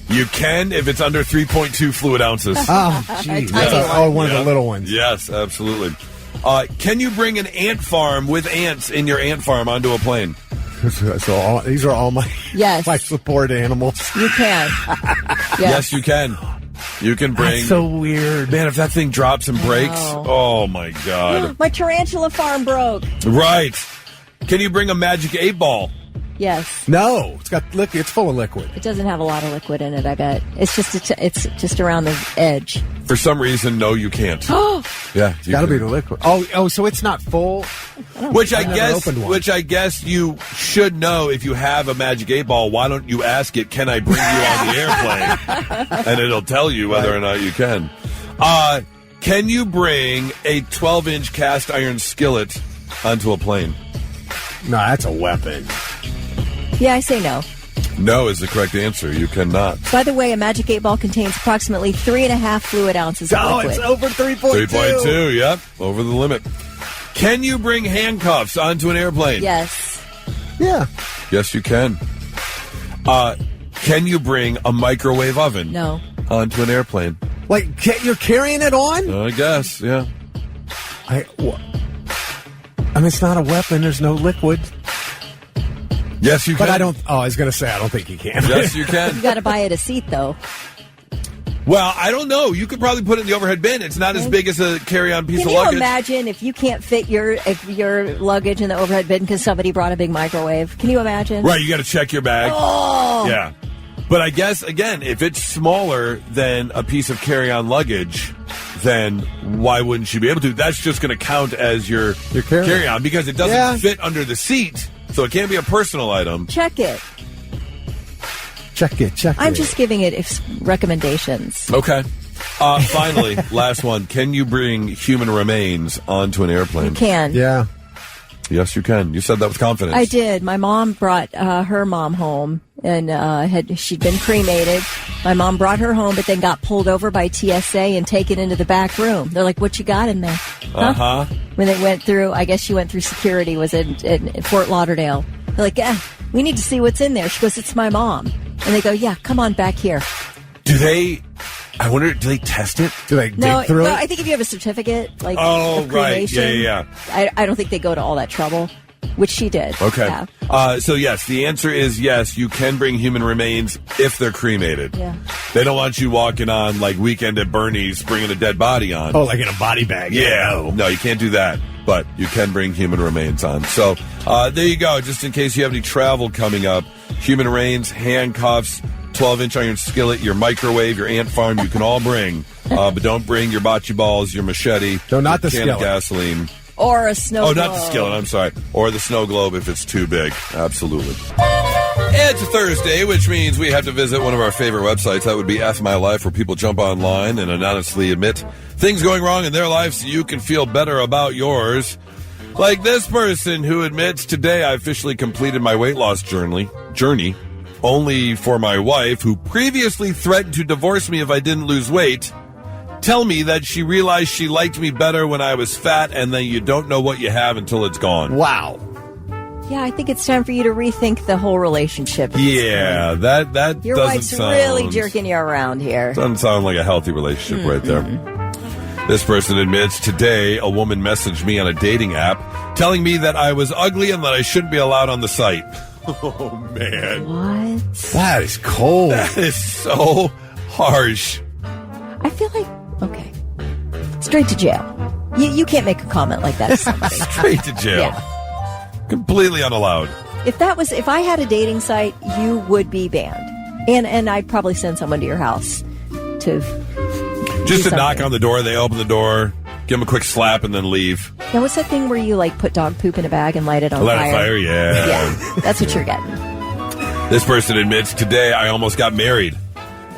so. You can if it's under 3.2 fluid ounces. Oh, geez. Yeah. Oh, one of the little ones. Yes, absolutely. Can you bring an ant farm with ants in your ant farm onto a plane? So these are all my Yes. my support animals. You can. Yes, you can. You can bring... That's so weird. Man, if that thing drops and breaks, oh my God. My tarantula farm broke. Right. Can you bring a magic 8-ball? Yes. No, it's got liquid. It's full of liquid. It doesn't have a lot of liquid in it, I bet. It's just around the edge. For some reason, no, you can't. Yeah, you Got to can. be the liquid. Oh, so it's not full. Which I've never opened one. I guess you should know if you have a magic 8-ball. Why don't you ask it? Can I bring you on the airplane? And it'll tell you whether or not you can. Can you bring a 12-inch cast iron skillet onto a plane? No, that's a weapon. Yeah, I say no. No is the correct answer. You cannot. By the way, a Magic 8-Ball contains approximately 3.5 fluid ounces of Oh, liquid. it's over 3.2. 3.2. Yep, over the limit. Can you bring handcuffs onto an airplane? Yes. Yeah. Yes, you can. Can you bring a microwave oven? No. Onto an airplane? Like, you're carrying it on? I guess, yeah. I mean, it's not a weapon. There's no liquid. Yes, you can. But I don't... Oh, I was going to say, I don't think you can. Yes, you can. You got to buy it a seat, though. Well, I don't know. You could probably put it in the overhead bin. It's not as big as a carry-on piece Can of you luggage. imagine if you can't fit your luggage in the overhead bin because somebody brought a big microwave? Can you imagine? Right, you got to check your bag. Oh. Yeah. But I guess, again, if it's smaller than a piece of carry-on luggage, then why wouldn't you be able to? That's just going to count as your carry-on because it doesn't fit under the seat, so it can't be a personal item. Check it. Check it. I'm just giving it recommendations. Okay. Finally, last one. Can you bring human remains onto an airplane? You can. Yeah. Yes, you can. You said that with confidence. I did. My mom brought her mom home, and she'd been cremated. My mom brought her home, but then got pulled over by TSA and taken into the back room. They're like, "What you got in there?" Huh? When they went through, I guess she went through security. Was in Fort Lauderdale. They're like, "We need to see what's in there." She goes, "It's my mom," and they go, "Yeah, come on back here." I wonder, do they test it? Do they dig through it? I think if you have a certificate, like of right. cremation, Yeah. I don't think they go to all that trouble, which she did. Okay. Yeah. So, yes, the answer is yes, you can bring human remains if they're cremated. Yeah. They don't want you walking on, like, Weekend at Bernie's, bringing a dead body on. Oh, like in a body bag. Yeah. No, you can't do that. But you can bring human remains on. So, there you go. Just in case you have any travel coming up, human remains, handcuffs, 12-inch iron skillet, your microwave, your ant farm, you can all bring. But don't bring your bocce balls, your machete, No, not the can skillet. of gasoline. Or a snow globe. Not the skillet, I'm sorry. Or the snow globe if it's too big. Absolutely. It's a Thursday, which means we have to visit one of our favorite websites. That would be Ask My Life, where people jump online and anonymously admit things going wrong in their life so you can feel better about yours. Like this person who admits, today I officially completed my weight loss journey, only for my wife, who previously threatened to divorce me if I didn't lose weight, tell me that she realized she liked me better when I was fat, and then you don't know what you have until it's gone. Wow. Yeah, I think it's time for you to rethink the whole relationship. Yeah, that Your doesn't wife's sound, really jerking you around here. Doesn't sound like a healthy relationship right there. This person admits, today a woman messaged me on a dating app telling me that I was ugly and that I shouldn't be allowed on the site. Oh, man. What? That is cold. That is so harsh. I feel like, okay, straight to jail. You can't make a comment like that to somebody. Straight to jail. Yeah. Completely unallowed. If I had a dating site, you would be banned. And I'd probably send someone to your house to Just to something. knock on the door, they open the door, give them a quick slap, and then leave. Now, what's that thing where you put dog poop in a bag and light it on Light fire? a fire, yeah. Yeah, that's what you're getting. This person admits, today I almost got married.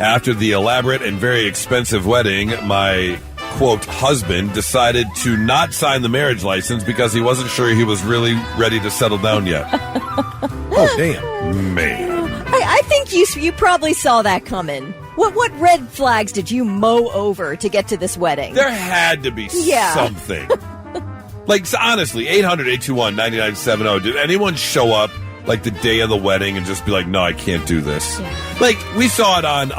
After the elaborate and very expensive wedding, my, quote, husband decided to not sign the marriage license because he wasn't sure he was really ready to settle down yet. Oh, damn. Man. I think you probably saw that coming. What red flags did you mow over to get to this wedding? There had to be something. So honestly, 800-821-9970. Did anyone show up the day of the wedding and just be like, no, I can't do this? Yeah. We saw it on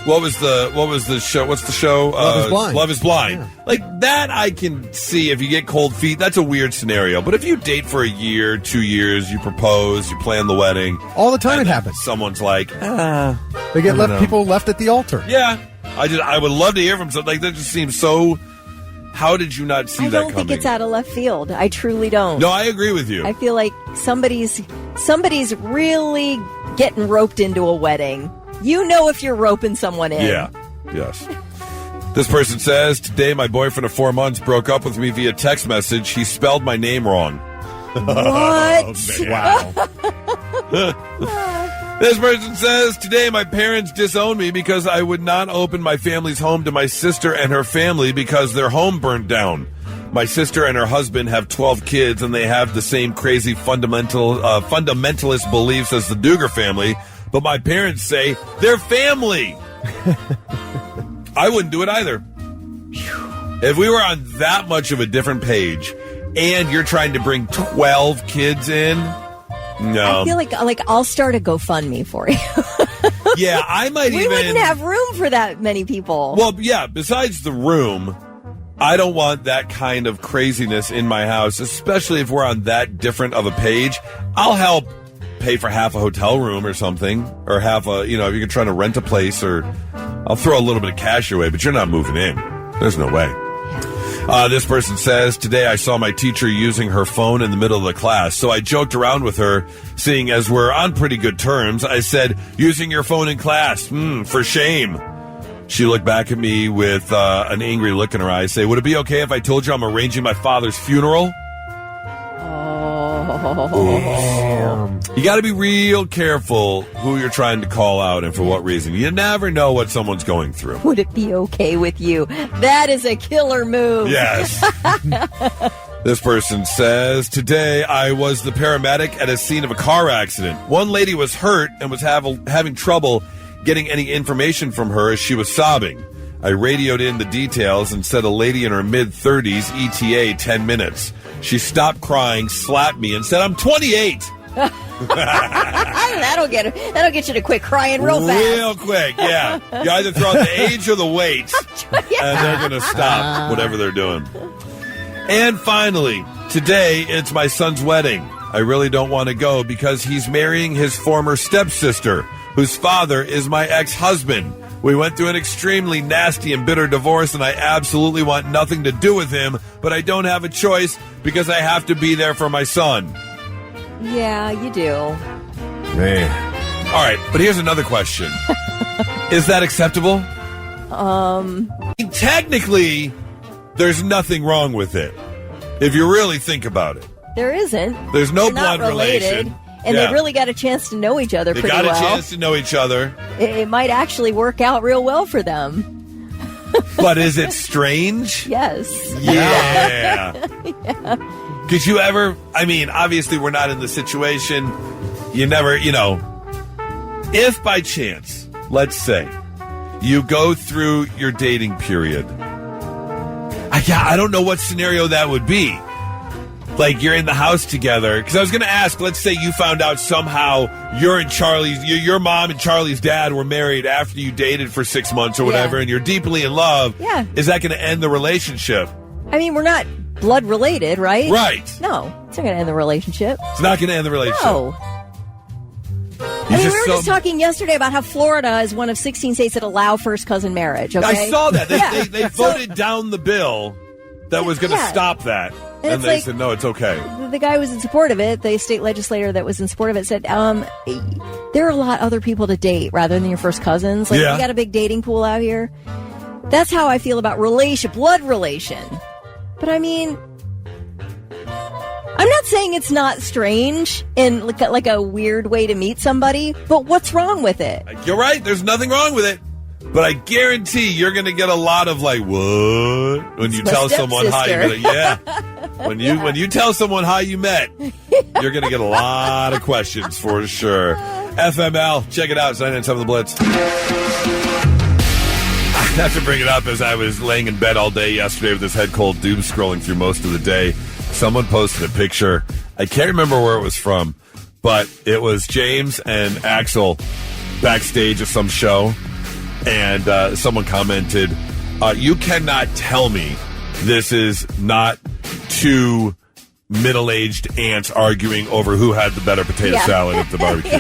what was the show? What's the show? Love is Blind. Love is Blind. Yeah. That I can see. If you get cold feet, that's a weird scenario. But if you date for a year, 2 years, you propose, you plan the wedding, all the time it happens. Someone's like, they get people left at the altar. Yeah. I would love to hear from something. That just seems so. How did you not see that coming? I don't think it's out of left field. I truly don't. No, I agree with you. I feel like somebody's really getting roped into a wedding. You know if you're roping someone in. Yeah. Yes. This person says, today my boyfriend of 4 months broke up with me via text message. He spelled my name wrong. What? Wow. This person says, today my parents disowned me because I would not open my family's home to my sister and her family because their home burned down. My sister and her husband have 12 kids, and they have the same crazy fundamentalist beliefs as the Duger family, but my parents say they're family. I wouldn't do it either. If we were on that much of a different page and you're trying to bring 12 kids in, no. I feel like I'll start a GoFundMe for you. Yeah, I might we wouldn't have room for that many people. Well, yeah, besides the room, I don't want that kind of craziness in my house, especially if we're on that different of a page. I'll help pay for half a hotel room or something, or half if you're trying to rent a place, or I'll throw a little bit of cash your way, but you're not moving in. There's no way. This person says, today I saw my teacher using her phone in the middle of the class, so I joked around with her, seeing as we're on pretty good terms. I said, using your phone in class, for shame. She looked back at me with an angry look in her eyes, say, would it be okay if I told you I'm arranging my father's funeral? Oh. You got to be real careful who you're trying to call out and for what reason. You never know what someone's going through. Would it be okay with you? That is a killer move. Yes. This person says, today I was the paramedic at a scene of a car accident. One lady was hurt and was having trouble getting any information from her as she was sobbing. I radioed in the details and said a lady in her mid-30s, ETA 10 minutes. She stopped crying, slapped me, and said, I'm 28. That'll get you to quit crying real fast. Real quick, yeah. You either throw out the age or the weight, and they're going to stop whatever they're doing. And finally, today it's my son's wedding. I really don't want to go because he's marrying his former stepsister, whose father is my ex-husband. We went through an extremely nasty and bitter divorce, and I absolutely want nothing to do with him, but I don't have a choice because I have to be there for my son. Yeah, you do. Man. All right, but here's another question. Is that acceptable? Technically, there's nothing wrong with it, if you really think about it. There isn't. There's no They're blood not related. relation. and they really got a chance to know each other pretty well. They got a chance to know each other. It might actually work out real well for them. But is it strange? Yes. Yeah. Could you ever, obviously we're not in the situation. You never, if by chance, let's say, you go through your dating period. I don't know what scenario that would be. Like, you're in the house together. Because I was going to ask, let's say you found out somehow your mom and Charlie's dad were married after you dated for 6 months or whatever, and you're deeply in love. Yeah. Is that going to end the relationship? We're not blood related, right? Right. No, it's not going to end the relationship. It's not going to end the relationship. No. We were just talking yesterday about how Florida is one of 16 states that allow first cousin marriage. Okay? I saw that. They voted down the bill that was going to stop that. And they said, no, it's okay. The guy who was in support of it, the state legislator that was in support of it, said, there are a lot other people to date rather than your first cousins. We got a big dating pool out here. That's how I feel about blood relation. But I'm not saying it's not strange in like a weird way to meet somebody, but what's wrong with it? You're right. There's nothing wrong with it. But I guarantee you're going to get a lot of what when you tell someone how you met. Yeah. When you tell someone how you met, you're going to get a lot of questions for sure. FML, check it out. It's 997 The Blitz. I have to bring it up as I was laying in bed all day yesterday with this head cold, doom scrolling through most of the day. Someone posted a picture. I can't remember where it was from, but it was James and Axel backstage at some show. And someone commented, you cannot tell me this is not two middle-aged aunts arguing over who had the better potato salad at the barbecue.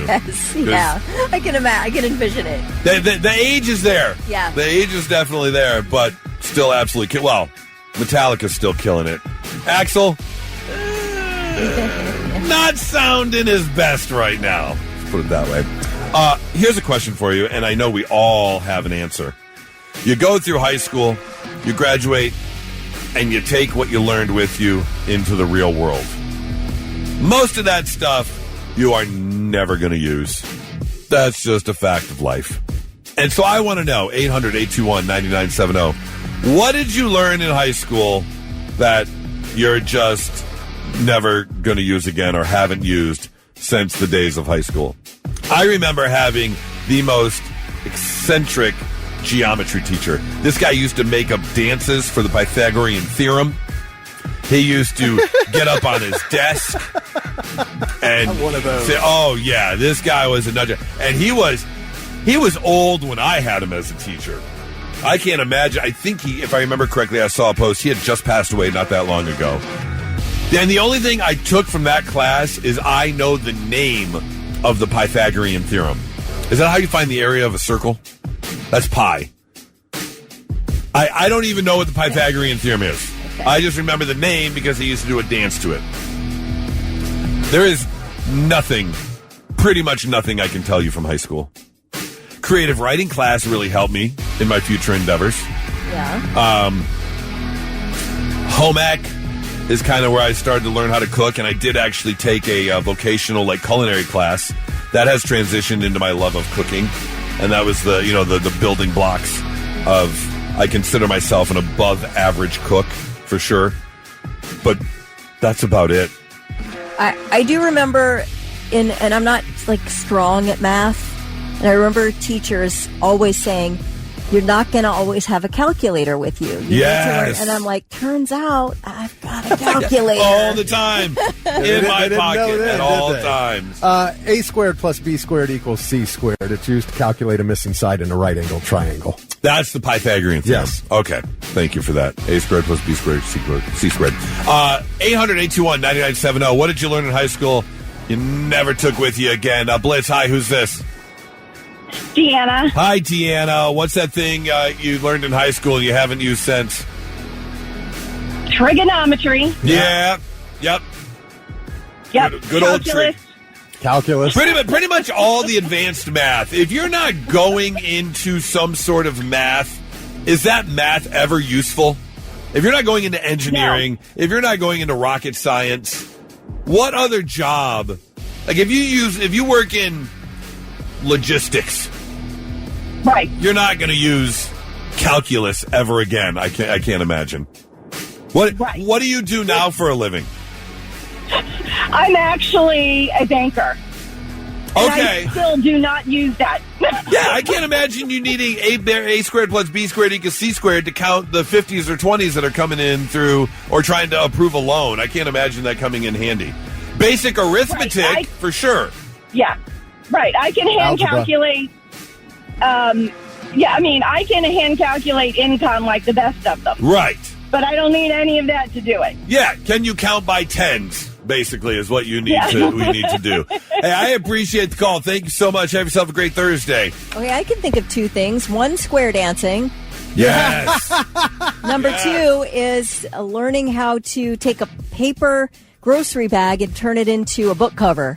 Yes, I can imagine. I can envision it. The age is there. Yeah. The age is definitely there, but still absolutely Metallica's still killing it. Axel, not sounding his best right now. Let's put it that way. Here's a question for you, and I know we all have an answer. You go through high school, you graduate, and you take what you learned with you into the real world. Most of that stuff you are never going to use. That's just a fact of life. And so I want to know, 800-821-9970, what did you learn in high school that you're just never going to use again or haven't used since the days of high school? I remember having the most eccentric geometry teacher. This guy used to make up dances for the Pythagorean theorem. He used to get up on his desk and one of those. Say, "Oh yeah, this guy was a nudger." And he was old when I had him as a teacher. I can't imagine. I think if I remember correctly, I saw a post. He had just passed away not that long ago. And the only thing I took from that class is I know the name of the Pythagorean theorem. Is that how you find the area of a circle? That's pi. I don't even know what the Pythagorean theorem is. Okay. I just remember the name because he used to do a dance to it. There is pretty much nothing I can tell you from high school. Creative writing class really helped me in my future endeavors. Yeah. Home ec is kind of where I started to learn how to cook, and I did actually take a vocational culinary class that has transitioned into my love of cooking, and that was the building blocks of. I consider myself an above average cook for sure, but that's about it. I do remember and I'm not strong at math, and I remember teachers always saying, you're not going to always have a calculator with you. Yes. And I'm like, turns out I've got a calculator. All the time. In my pocket at all times. A squared plus B squared equals C squared. It's used to calculate a missing side in a right angle triangle. That's the Pythagorean theorem. Yes. Okay. Thank you for that. A squared plus B squared, C squared. 800-821-9970. What did you learn in high school you never took with you again? Blitz, hi, who's this? Deanna. Hi, Deanna. What's that thing you learned in high school you haven't used since? Trigonometry. Yeah. Yep. Good old trick. Calculus. Pretty much all the advanced math. If you're not going into some sort of math, is that math ever useful? If you're not going into engineering, if you're not going into rocket science, what other job Like if you work in logistics, Right. you're not going to use calculus ever again. I can't imagine. What do you do now for a living? I'm actually a banker. And Okay. I still do not use that. Yeah, I can't imagine you needing a squared plus b squared equals c squared to count the 50s or 20s that are coming in through or trying to approve a loan. I can't imagine that coming in handy. Basic arithmetic, for sure. Yeah. Right. I can hand Algebra. calculate. I can hand calculate income like the best of them. Right. But I don't need any of that to do it. Yeah, can you count by tens? Basically, is what you need we need to do. Hey, I appreciate the call. Thank you so much. Have yourself a great Thursday. Okay, I can think of two things. One, square dancing. Yes. Number two is learning how to take a paper grocery bag and turn it into a book cover.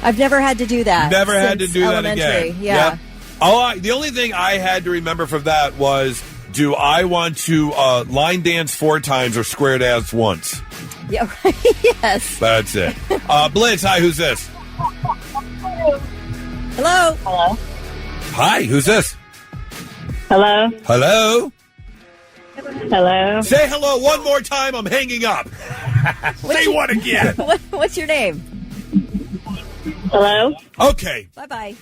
I've never had to do that. Never had to since do that elementary. again. Yeah. Yep. The only thing I had to remember from that was, do I want to line dance 4 times or square dance once? Yeah, right. Yes. That's it. Blitz, hi, who's this? Hello. Hello. Hi, who's this? Hello. Hello? Hello. Say hello one more time, I'm hanging up. Say what again? What's your name? Hello. Okay, Bye-bye.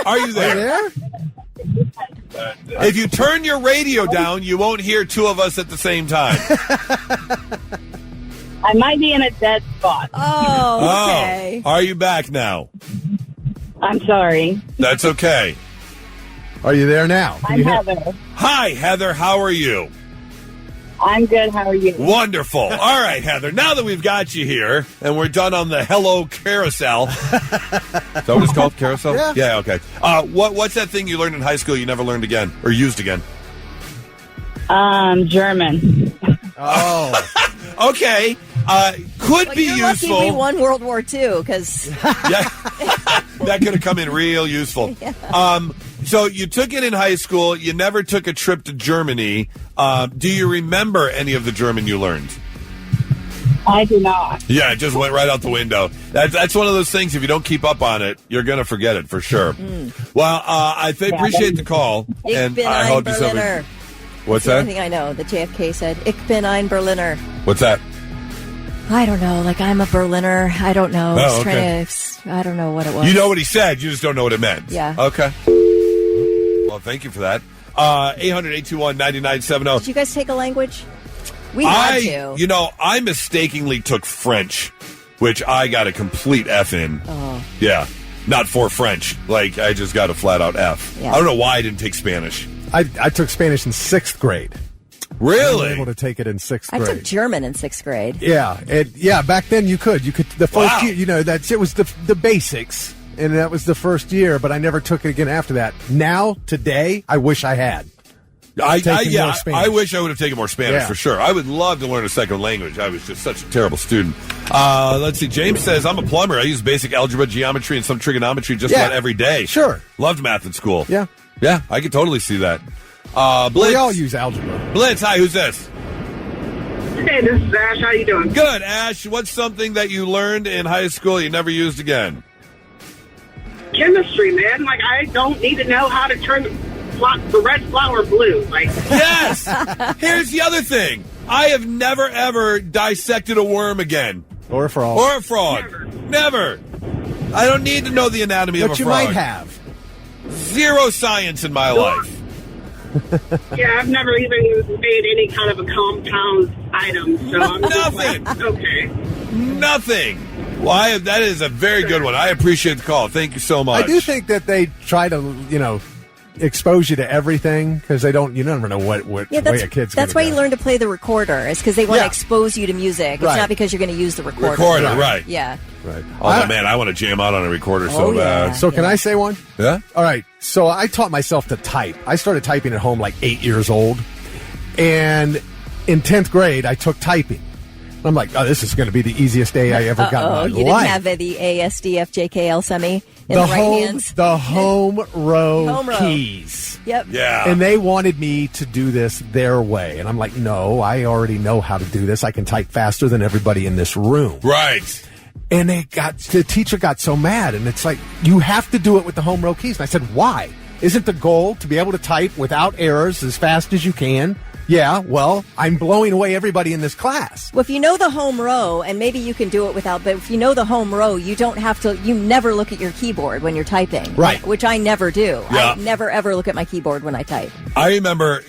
are you there? If you turn your radio down, you won't hear two of us at the same time. I might be in a dead spot. Oh, okay. Oh, are you back now? I'm sorry. That's okay. Are you there now? I'm Heather. Hi, Heather. How are you? I'm good. How are you? Wonderful. All right, Heather. Now that we've got you here and we're done on the Hello Carousel. Is that what it's called? Carousel? Yeah. Yeah, okay. What's that thing you learned in high school you never learned again or used again? German. Oh. Okay. Could be you're useful. lucky we won World War II, because Yeah. That could have come in real useful. Yeah. So you took it in high school. You never took a trip to Germany. Do you remember any of the German you learned? I do not. Yeah, it just went right out the window. That's one of those things, if you don't keep up on it, you're going to forget it for sure. Well, I appreciate the call. Ich And bin I ein hope you Berliner. What's The only that? thing I know, the JFK said, Ich bin ein Berliner. What's that? I don't know, like I'm a Berliner. I don't know. Oh, I don't know what it was. You know what he said, you just don't know what it meant. Yeah. Okay. Well, thank you for that. 800-821-9970. Did you guys take a language? We had to. You know, I mistakenly took French, which I got a complete F in. Oh. Yeah. Not for French. Like, I just got a flat-out F. Yeah. I don't know why I didn't take Spanish. I took Spanish in 6th grade. I was Really? able to take it in 6th I grade. took German in 6th grade. Yeah, back then you could. The first Wow. year, it was the basics, and that was the first year, but I never took it again after that. Now, today, I wish I had. Taking more Spanish. I wish I would have taken more Spanish Yeah. for sure. I would love to learn a second language. I was just such a terrible student. Let's see. James says, I'm a plumber. I use basic algebra, geometry, and some trigonometry just about every day. Sure. Loved math in school. Yeah. Yeah, I could totally see that. Blitz. We all use algebra. Blitz, hi, who's this? Hey, this is Ash. How you doing? Good, Ash. What's something that you learned in high school you never used again? Chemistry, man. Like, I don't need to know how to turn the red flower blue. Like, Yes! Here's the other thing. I have never, ever dissected a worm again. Or a frog. Or a frog. Never. I don't need to know the anatomy of a But you frog. might have. Zero science in my life. yeah, I've never even made any kind of a compound item. So I'm just Nothing. like, okay. Nothing. Well, that is a very good one. I appreciate the call. Thank you so much. I do think that they try to, expose you to everything because you never know what way a kid's that's why gonna you go. learn to play the recorder. It's because they want to Yeah. expose you to music. It's Right. not because you're going to use the recorder. Recorder, right. Yeah. Right. Oh, man, I want to jam out on a recorder so Oh, yeah. bad. So can I say one? Yeah? All right. So I taught myself to type. I started typing at home like 8 years old. And in 10th grade, I took typing. I'm like, oh, this is going to be the easiest day I ever got in my You life. didn't have the ASDFJKL semi in the right hands? The home row Home row. keys. Yep. Yeah. And they wanted me to do this their way. And I'm like, no, I already know how to do this. I can type faster than everybody in this room. Right. And the teacher got so mad, and it's like, you have to do it with the home row keys. And I said, why? Isn't the goal to be able to type without errors as fast as you can? Yeah, well, I'm blowing away everybody in this class. Well, if you know the home row, and maybe you can do it without, but if you know the home row, you don't have to, you never look at your keyboard when you're typing. Right. Which I never do. Yeah. I never, ever look at my keyboard when I type. I remember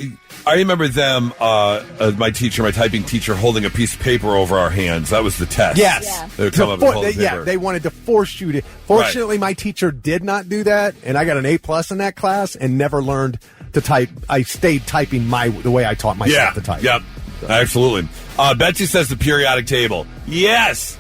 them, my typing teacher, holding a piece of paper over our hands. That was the test. Yes. Yeah. They would come up and hold the paper. They wanted to force you to. Fortunately, my teacher did not do that, and I got an A+ in that class and never learned to type. I stayed typing the way I taught myself to type. Yep, absolutely. Betsy says the periodic table. Yes.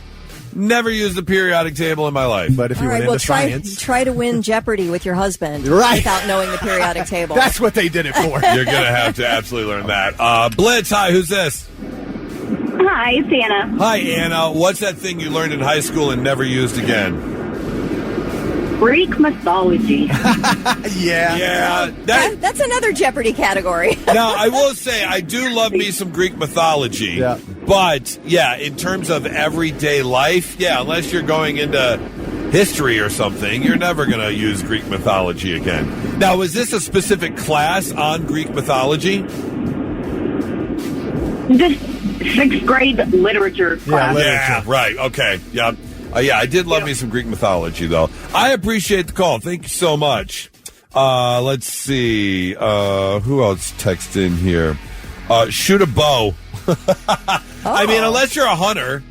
Never used the periodic table in my life. But if you went into science, try to win Jeopardy with your husband without knowing the periodic table. That's what they did it for. You're going to have to absolutely learn that. Blitz, hi, who's this? Hi, it's Anna. Hi, Anna. What's that thing you learned in high school and never used again? Greek mythology. Yeah. That's another Jeopardy category. Now, I will say, I do love me some Greek mythology. Yeah. But, in terms of everyday life, unless you're going into history or something, you're never going to use Greek mythology again. Now, was this a specific class on Greek mythology? Just 6th grade literature class. Yeah, right. Okay. Yeah. I did love me some Greek mythology, though. I appreciate the call. Thank you so much. Let's see. Who else texted in here? Shoot a bow. I mean, unless you're a hunter.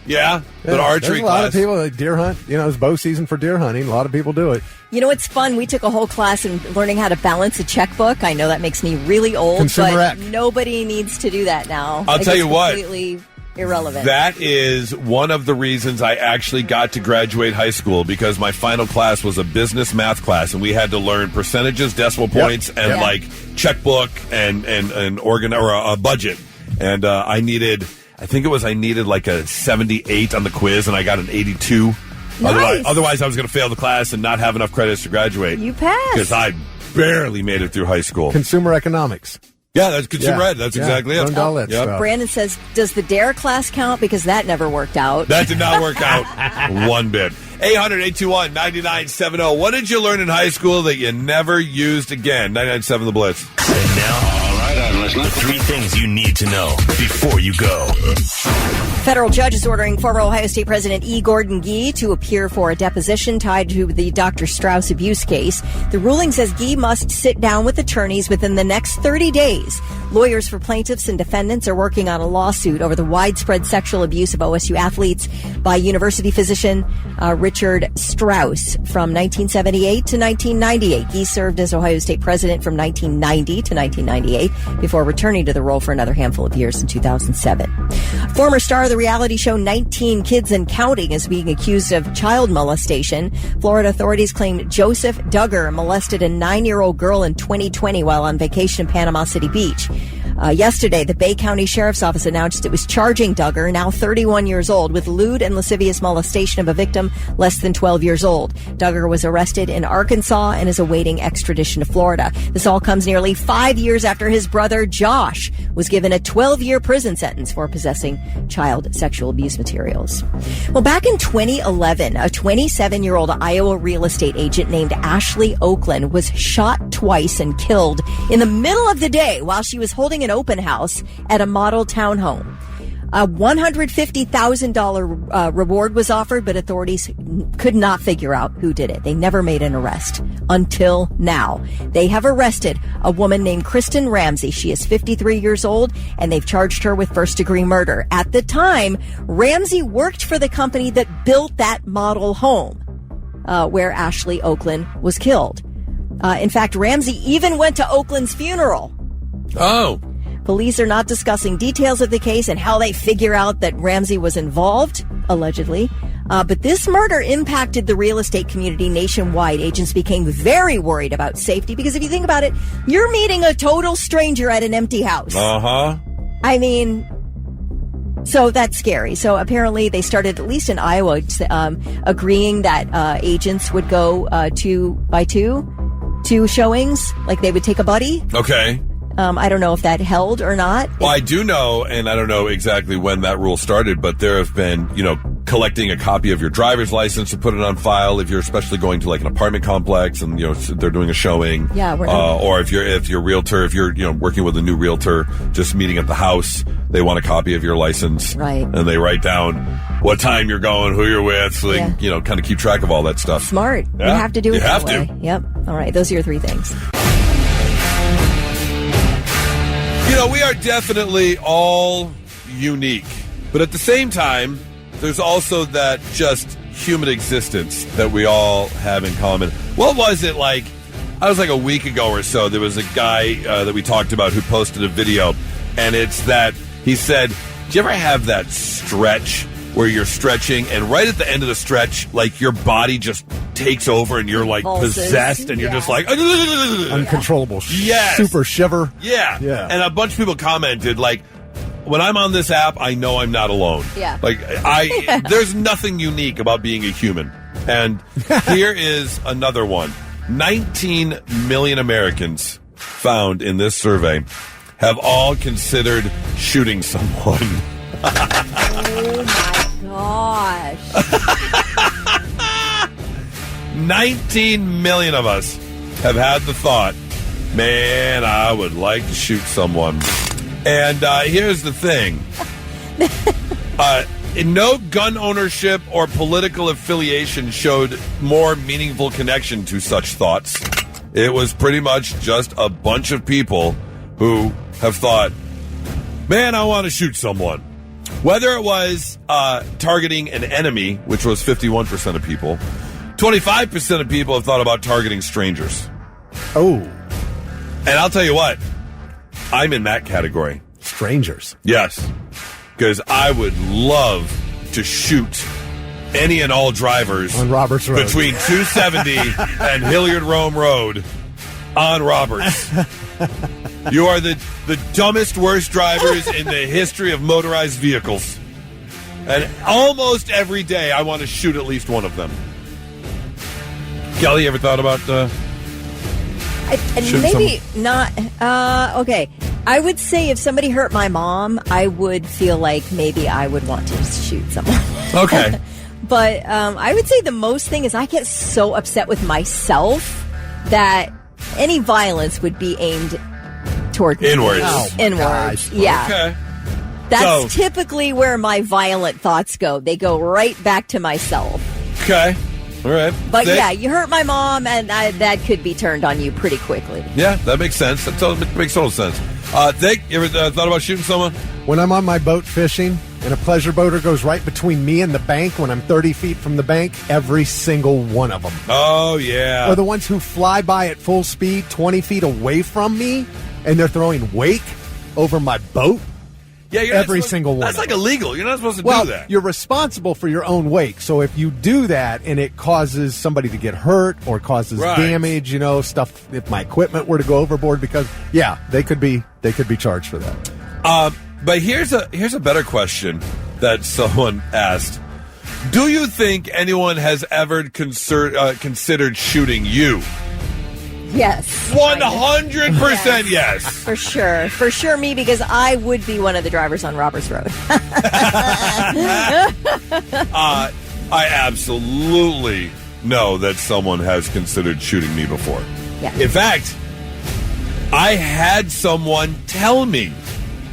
Yeah. But archery there's a lot of class. people that deer hunt. It's bow season for deer hunting. A lot of people do it. You know, it's fun. We took a whole class in learning how to balance a checkbook. I know that makes me really old, Consumer but ec. nobody needs to do that now. I'll tell you what. Completely irrelevant. That is one of the reasons I actually got to graduate high school, because my final class was a business math class, and we had to learn percentages, decimal points, and like checkbook and a budget. And I needed like a 78 on the quiz, and I got an 82. Nice. Otherwise, I was going to fail the class and not have enough credits to graduate. You passed. Because I barely made it through high school. Consumer economics. Yeah, that's consumer ed. That's exactly it. Learned all that stuff. Brandon says, does the DARE class count? Because that never worked out. That did not work out one bit. 800-821-9970. What did you learn in high school that you never used again? 99.7 The Blitz. And now, all right, I'm listening. The 3 things you need to know before you go. Federal judge is ordering former Ohio State President E. Gordon Gee to appear for a deposition tied to the Dr. Strauss abuse case. The ruling says Gee must sit down with attorneys within the next 30 days. Lawyers for plaintiffs and defendants are working on a lawsuit over the widespread sexual abuse of OSU athletes by university physician Richard Strauss from 1978 to 1998. Gee served as Ohio State president from 1990 to 1998 before returning to the role for another handful of years in 2007. Former star of the reality show 19 Kids and Counting is being accused of child molestation. Florida authorities claim Joseph Duggar molested a 9-year-old girl in 2020 while on vacation in Panama City Beach. Yesterday, the Bay County Sheriff's Office announced it was charging Duggar, now 31 years old, with lewd and lascivious molestation of a victim less than 12 years old. Duggar was arrested in Arkansas and is awaiting extradition to Florida. This all comes nearly 5 years after his brother Josh was given a 12-year prison sentence for possessing child sexual abuse materials. Well, back in 2011, a 27-year-old Iowa real estate agent named Ashley Oakland was shot twice and killed in the middle of the day while she was holding an open house at a model townhome. A $150,000 reward was offered, but authorities could not figure out who did it. They never made an arrest until now. They have arrested a woman named Kristen Ramsey. She is 53 years old, and they've charged her with first-degree murder. At the time, Ramsey worked for the company that built that model home where Ashley Oakland was killed. In fact, Ramsey even went to Oakland's funeral. Oh. Police are not discussing details of the case and how they figure out that Ramsey was involved, allegedly. But this murder impacted the real estate community nationwide. Agents became very worried about safety because if you think about it, you're meeting a total stranger at an empty house. Uh-huh. I mean, so that's scary. So apparently they started, at least in Iowa, agreeing that agents would go 2 by 2 showings, like they would take a buddy. Okay. I don't know if that held or not. Well, I do know, and I don't know exactly when that rule started, but there have been, collecting a copy of your driver's license to put it on file if you're especially going to like an apartment complex and they're doing a showing. Yeah, or if you're realtor, if you're working with a new realtor, just meeting at the house, they want a copy of your license. Right. And they write down what time you're going, who you're with, so they can, kind of keep track of all that stuff. Smart. Yeah. You have to do it that way. To. Yep. All right. Those are your 3 things. We are definitely all unique. But at the same time, there's also that just human existence that we all have in common. What was it like? I was like a week ago or so, there was a guy that we talked about who posted a video, and it's that he said, do you ever have that stretch where you're stretching and right at the end of the stretch, like your body just takes over and you're like possessed and you're just like uncontrollable. Yes. Super shiver. Yeah. And a bunch of people commented like, when I'm on this app, I know I'm not alone. Yeah. Like there's nothing unique about being a human. And here is another one. 19 million Americans found in this survey have all considered shooting someone. Oh my gosh. 19 million of us have had the thought, man, I would like to shoot someone. And here's the thing. No gun ownership or political affiliation showed more meaningful connection to such thoughts. It was pretty much just a bunch of people who have thought, man, I want to shoot someone. Whether it was targeting an enemy, which was 51% of people, 25% of people have thought about targeting strangers. Oh. And I'll tell you what, I'm in that category. Strangers. Yes. Because I would love to shoot any and all drivers on Roberts Road between 270 and Hilliard Rome Road on Roberts. You are the dumbest, worst drivers in the history of motorized vehicles. And almost every day I want to shoot at least one of them. Kelly, you ever thought about maybe not. Okay. I would say if somebody hurt my mom, I would feel like maybe I would want to shoot someone. Okay. But I would say the most thing is I get so upset with myself that any violence would be aimed toward inwards. Inwards. Yeah. Okay. That's typically where my violent thoughts go. They go right back to myself. Okay. All right. But yeah, you hurt my mom, and that could be turned on you pretty quickly. Yeah, that makes sense. That makes total sense. Dick, you ever thought about shooting someone? When I'm on my boat fishing and a pleasure boater goes right between me and the bank when I'm 30 feet from the bank, every single one of them. Oh, yeah. Or the ones who fly by at full speed 20 feet away from me and they're throwing wake over my boat. Yeah, every single one. That's like illegal. You're not supposed to do that. You're responsible for your own wake. So if you do that and it causes somebody to get hurt or causes damage, stuff, if my equipment were to go overboard, because they could be charged for that. But here's a better question that someone asked. Do you think anyone has ever considered shooting you? Yes. 100% yes. For sure. For sure me, because I would be one of the drivers on Roberts Road. I absolutely know that someone has considered shooting me before. Yeah. In fact, I had someone tell me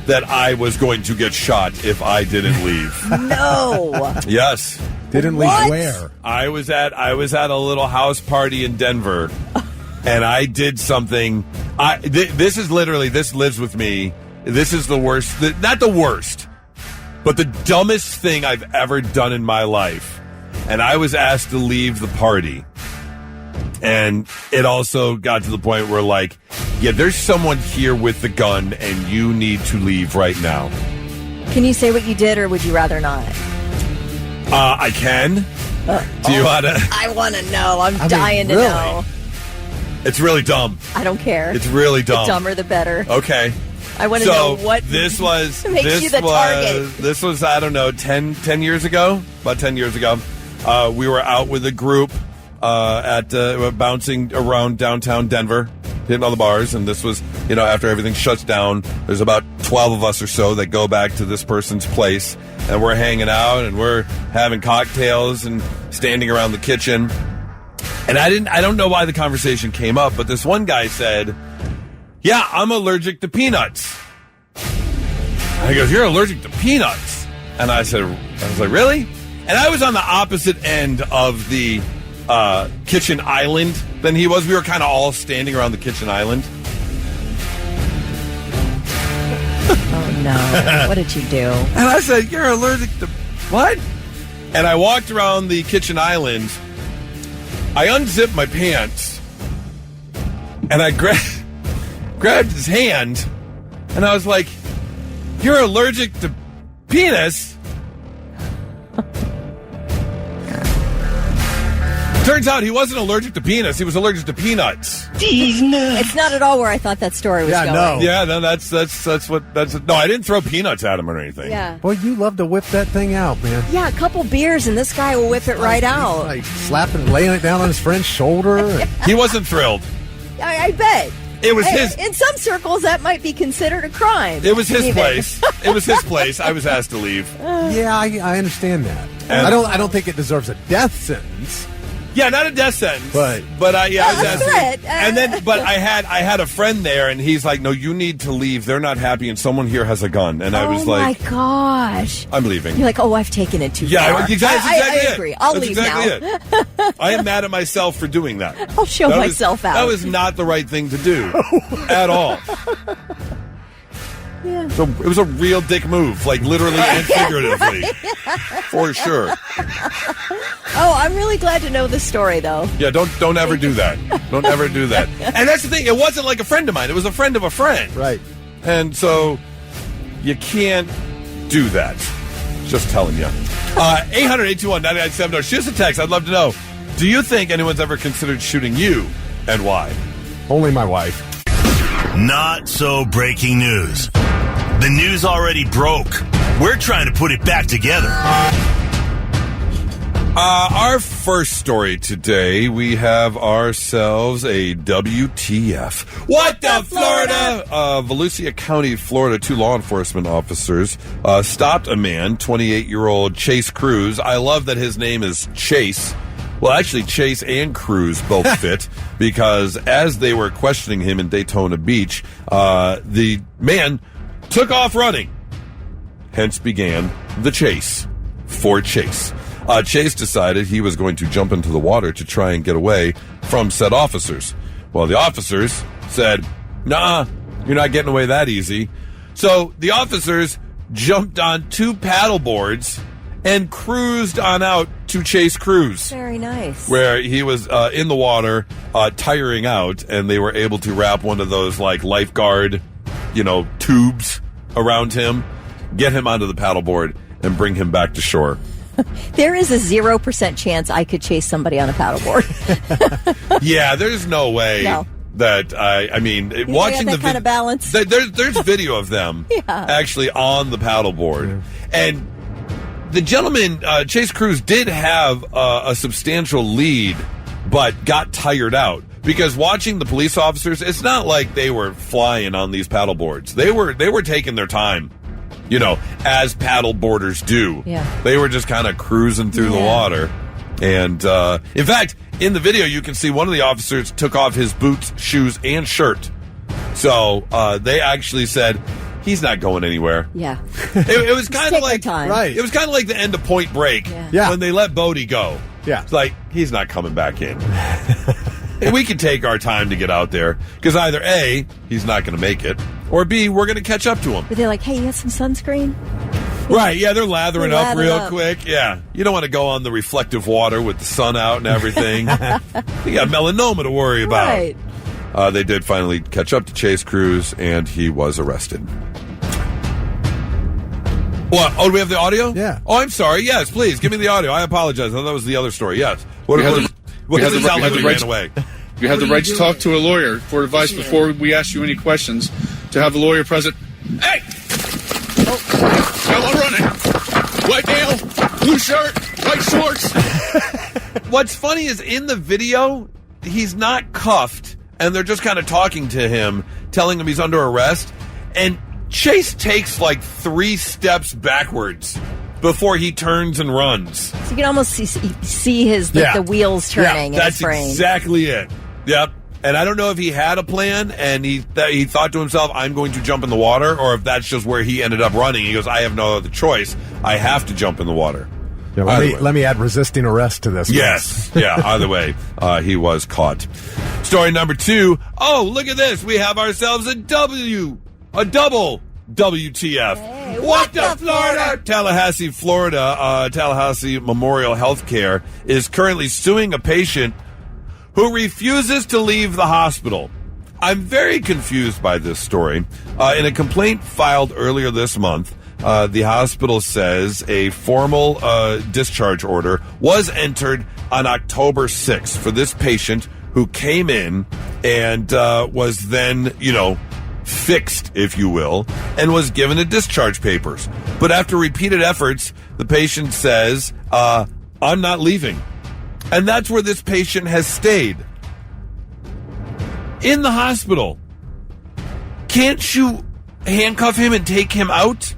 that I was going to get shot if I didn't leave. No. Yes. Didn't leave where? I was at a little house party in Denver. And I did something. This lives with me. This is the worst, not the worst, but the dumbest thing I've ever done in my life. And I was asked to leave the party. And it also got to the point where, like, there's someone here with the gun and you need to leave right now. Can you say what you did, or would you rather not? I can. Do you want to? I want to know. I'm dying to know. It's really dumb. I don't care. It's really dumb. The dumber, the better. Okay. I want to know what this was. Makes you the target. This was, I don't know, 10 years ago? About 10 years ago. We were out with a group at bouncing around downtown Denver, hitting all the bars, and this was, after everything shuts down, there's about 12 of us or so that go back to this person's place, and we're hanging out and we're having cocktails and standing around the kitchen. And I don't know why the conversation came up, but this one guy said, yeah, I'm allergic to peanuts. And he goes, you're allergic to peanuts? And I was like, really? And I was on the opposite end of the kitchen island than he was. We were kind of all standing around the kitchen island. Oh, no. What did you do? And I said, you're allergic to what? And I walked around the kitchen island. I unzipped my pants. And I grabbed his hand. And I was like, you're allergic to penis? Turns out he wasn't allergic to penis. He was allergic to peanuts. It's not at all where I thought that story was going. No. Yeah, no, that's no, I didn't throw peanuts at him or anything. Yeah. Boy, you love to whip that thing out, man. Yeah, a couple beers and this guy will whip it right out. Like slapping, laying it down on his friend's shoulder. He wasn't thrilled. I bet. It was his. In some circles, that might be considered a crime. It was his place. It was his place. I was asked to leave. Yeah, I understand that. And I don't think it deserves a death sentence. Yeah, not a death sentence, But- I was asked to threat. leave. And then, but I had a friend there, and he's like, "No, you need to leave. They're not happy, and someone here has a gun." And I was like, "Oh my gosh!" "I'm leaving." You're like, "Oh, I've taken it too Yeah, far." exactly. That's exactly I agree. I'll That's leave exactly now. It. I am mad at myself for doing that. I'll show myself out. That was not the right thing to do at all. Yeah. So it was a real dick move, like literally and figuratively, for sure. Oh, I'm really glad to know this story, though. Yeah, don't ever do that. Don't ever do that. And that's the thing. It wasn't like a friend of mine. It was a friend of a friend. Right. And so you can't do that. Just telling you. 800-821-9970. Shoot us a text. I'd love to know. Do you think anyone's ever considered shooting you, and why? Only my wife. Not so breaking news. The news already broke. We're trying to put it back together. Our first story today, we have ourselves a WTF. What the Florida? Volusia County, Florida, 2 law enforcement officers stopped a man, 28-year-old Chase Cruz. I love that his name is Chase. Well, actually, Chase and Cruz both fit, because as they were questioning him in Daytona Beach, the man took off running. Hence began the chase for Chase. Chase decided he was going to jump into the water to try and get away from said officers. Well, the officers said, "Nah, you're not getting away that easy." So the officers jumped on 2 paddle boards and cruised on out to Chase Cruz, Very nice. where he was in the water, tiring out, and they were able to wrap one of those like lifeguard, tubes around him, get him onto the paddleboard, and bring him back to shore. There is a 0% chance I could chase somebody on a paddleboard. Yeah, there's no way No. that watching that the kind of balance. There's video of them actually on the paddleboard, and the gentleman Chase Cruz did have a substantial lead, but got tired out. Because watching the police officers, it's not like they were flying on these paddleboards. They were taking their time, as paddleboarders do. Yeah. They were just kind of cruising through the water. And in fact, in the video, you can see one of the officers took off his boots, shoes, and shirt. So they actually said, he's not going anywhere. Yeah. It was kind of like time. Right. It was kind of like the end of Point Break Yeah. when they let Bodie go. Yeah. It's like, he's not coming back in. And we can take our time to get out there, because either A, he's not going to make it, or B, we're going to catch up to him. But they're like, "Hey, you got some sunscreen?" Right, yeah, they're lathering They're up lathered real up. quick. Yeah, you don't want to go on the reflective water with the sun out and everything. You got melanoma to worry about. Right. They did finally catch up to Chase Cruz, and he was arrested. What? Oh, do we have the audio? Yeah. Oh, I'm sorry. Yes, please, give me the audio. I apologize. I thought that was the other story. Yes. What We have does it sound like when he ran away? You have the right to talk to a lawyer for advice before we ask you any questions. To have the lawyer present. Hey! Fellow running. White nail, blue shirt, white shorts. What's funny is in the video, he's not cuffed, and they're just kind of talking to him, telling him he's under arrest. And Chase takes like 3 steps backwards before he turns and runs. So you can almost see his the wheels turning in his brain. That's exactly it. Yep. And I don't know if he had a plan and he thought to himself, I'm going to jump in the water, or if that's just where he ended up running. He goes, I have no other choice. I have to jump in the water. Yeah, let me add resisting arrest to this. Yes. Yeah, either way, he was caught. Story number 2. Oh, look at this. We have ourselves a double WTF. Hey, what the Florida? Tallahassee, Florida, Tallahassee Memorial Healthcare is currently suing a patient who refuses to leave the hospital. I'm very confused by this story. In a complaint filed earlier this month, the hospital says a formal discharge order was entered on October 6th for this patient who came in and was then, fixed, if you will, and was given the discharge papers. But after repeated efforts, the patient says, I'm not leaving. And that's where this patient has stayed. In the hospital. Can't you handcuff him and take him out?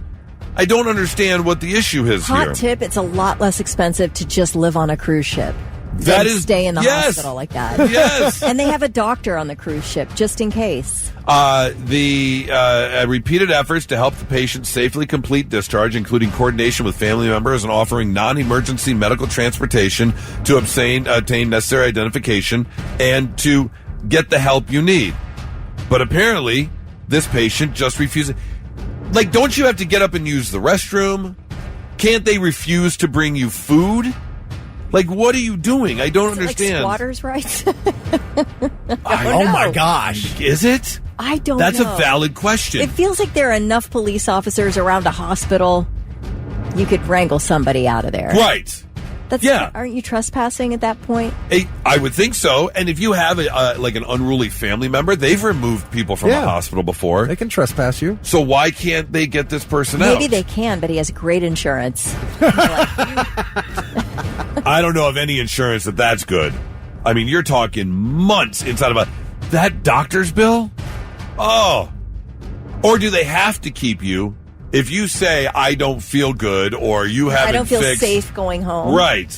I don't understand what the issue is here. Hot tip, it's a lot less expensive to just live on a cruise ship. That is, stay in the hospital like that. Yes. And they have a doctor on the cruise ship, just in case. The repeated efforts to help the patient safely complete discharge, including coordination with family members and offering non-emergency medical transportation to attain necessary identification and to get the help you need. But apparently, this patient just refuses. Like, don't you have to get up and use the restroom? Can't they refuse to bring you food? Like, what are you doing? I don't understand. Like squatters' rights? Oh my gosh. Is it? I don't That's know. That's a valid question. It feels like there are enough police officers around a hospital. You could wrangle somebody out of there. Right. Aren't you trespassing at that point? I would think so. And if you have an unruly family member, they've removed people from the hospital before. They can trespass you. So why can't they get this person out? Maybe they can, but he has great insurance. I don't know of any insurance that's good. I mean, you're talking months inside of that doctor's bill? Oh. Or do they have to keep you if you say, I don't feel good, or you haven't I don't feel fixed, safe going home. Right.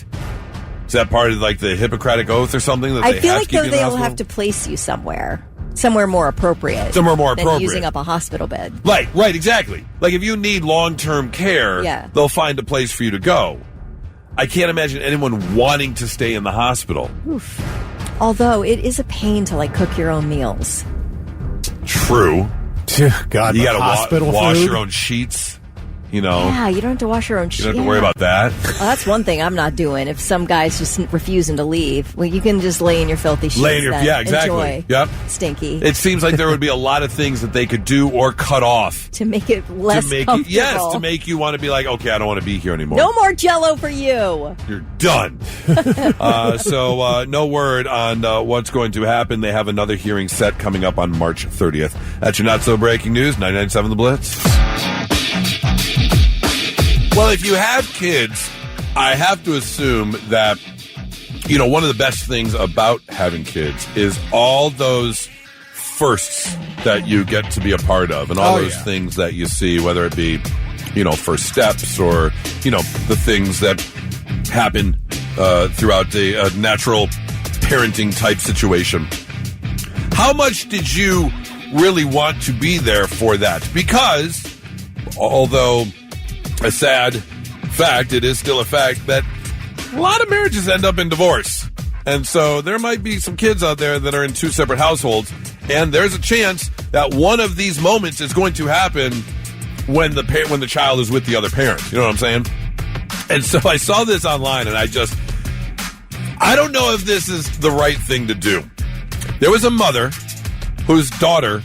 Is that part of the Hippocratic Oath or something? That I they feel have like to keep you in the they'll hospital? have to place you somewhere more appropriate. Than using up a hospital bed. Right, exactly. Like if you need long-term care, they'll find a place for you to go. I can't imagine anyone wanting to stay in the hospital. Oof. Although it is a pain to cook your own meals. True. God, you got to wash food? your own sheets. Yeah, you don't have to wash your own sheets. You don't have to worry about that. Well, that's one thing I'm not doing. If some guy's just refusing to leave, well, you can just lay in your filthy sheets. Exactly. Enjoy. Yep. Stinky. It seems like there would be a lot of things that they could do or cut off to make it less comfortable. To make you want to be like, okay, I don't want to be here anymore. No more Jell-O for you. You're done. So no word on what's going to happen. They have another hearing set coming up on March 30th. That's your not so breaking news. 99.7 The Blitz. Well, if you have kids, I have to assume that, one of the best things about having kids is all those firsts that you get to be a part of and all those things that you see, whether it be, first steps or, the things that happen throughout the natural parenting type situation. How much did you really want to be there for that? Because, although a sad fact, it is still a fact that a lot of marriages end up in divorce. And so there might be some kids out there that are in 2 separate households, and there's a chance that one of these moments is going to happen when the child is with the other parent. You know what I'm saying? And so I saw this online, and I don't know if this is the right thing to do. There was a mother whose daughter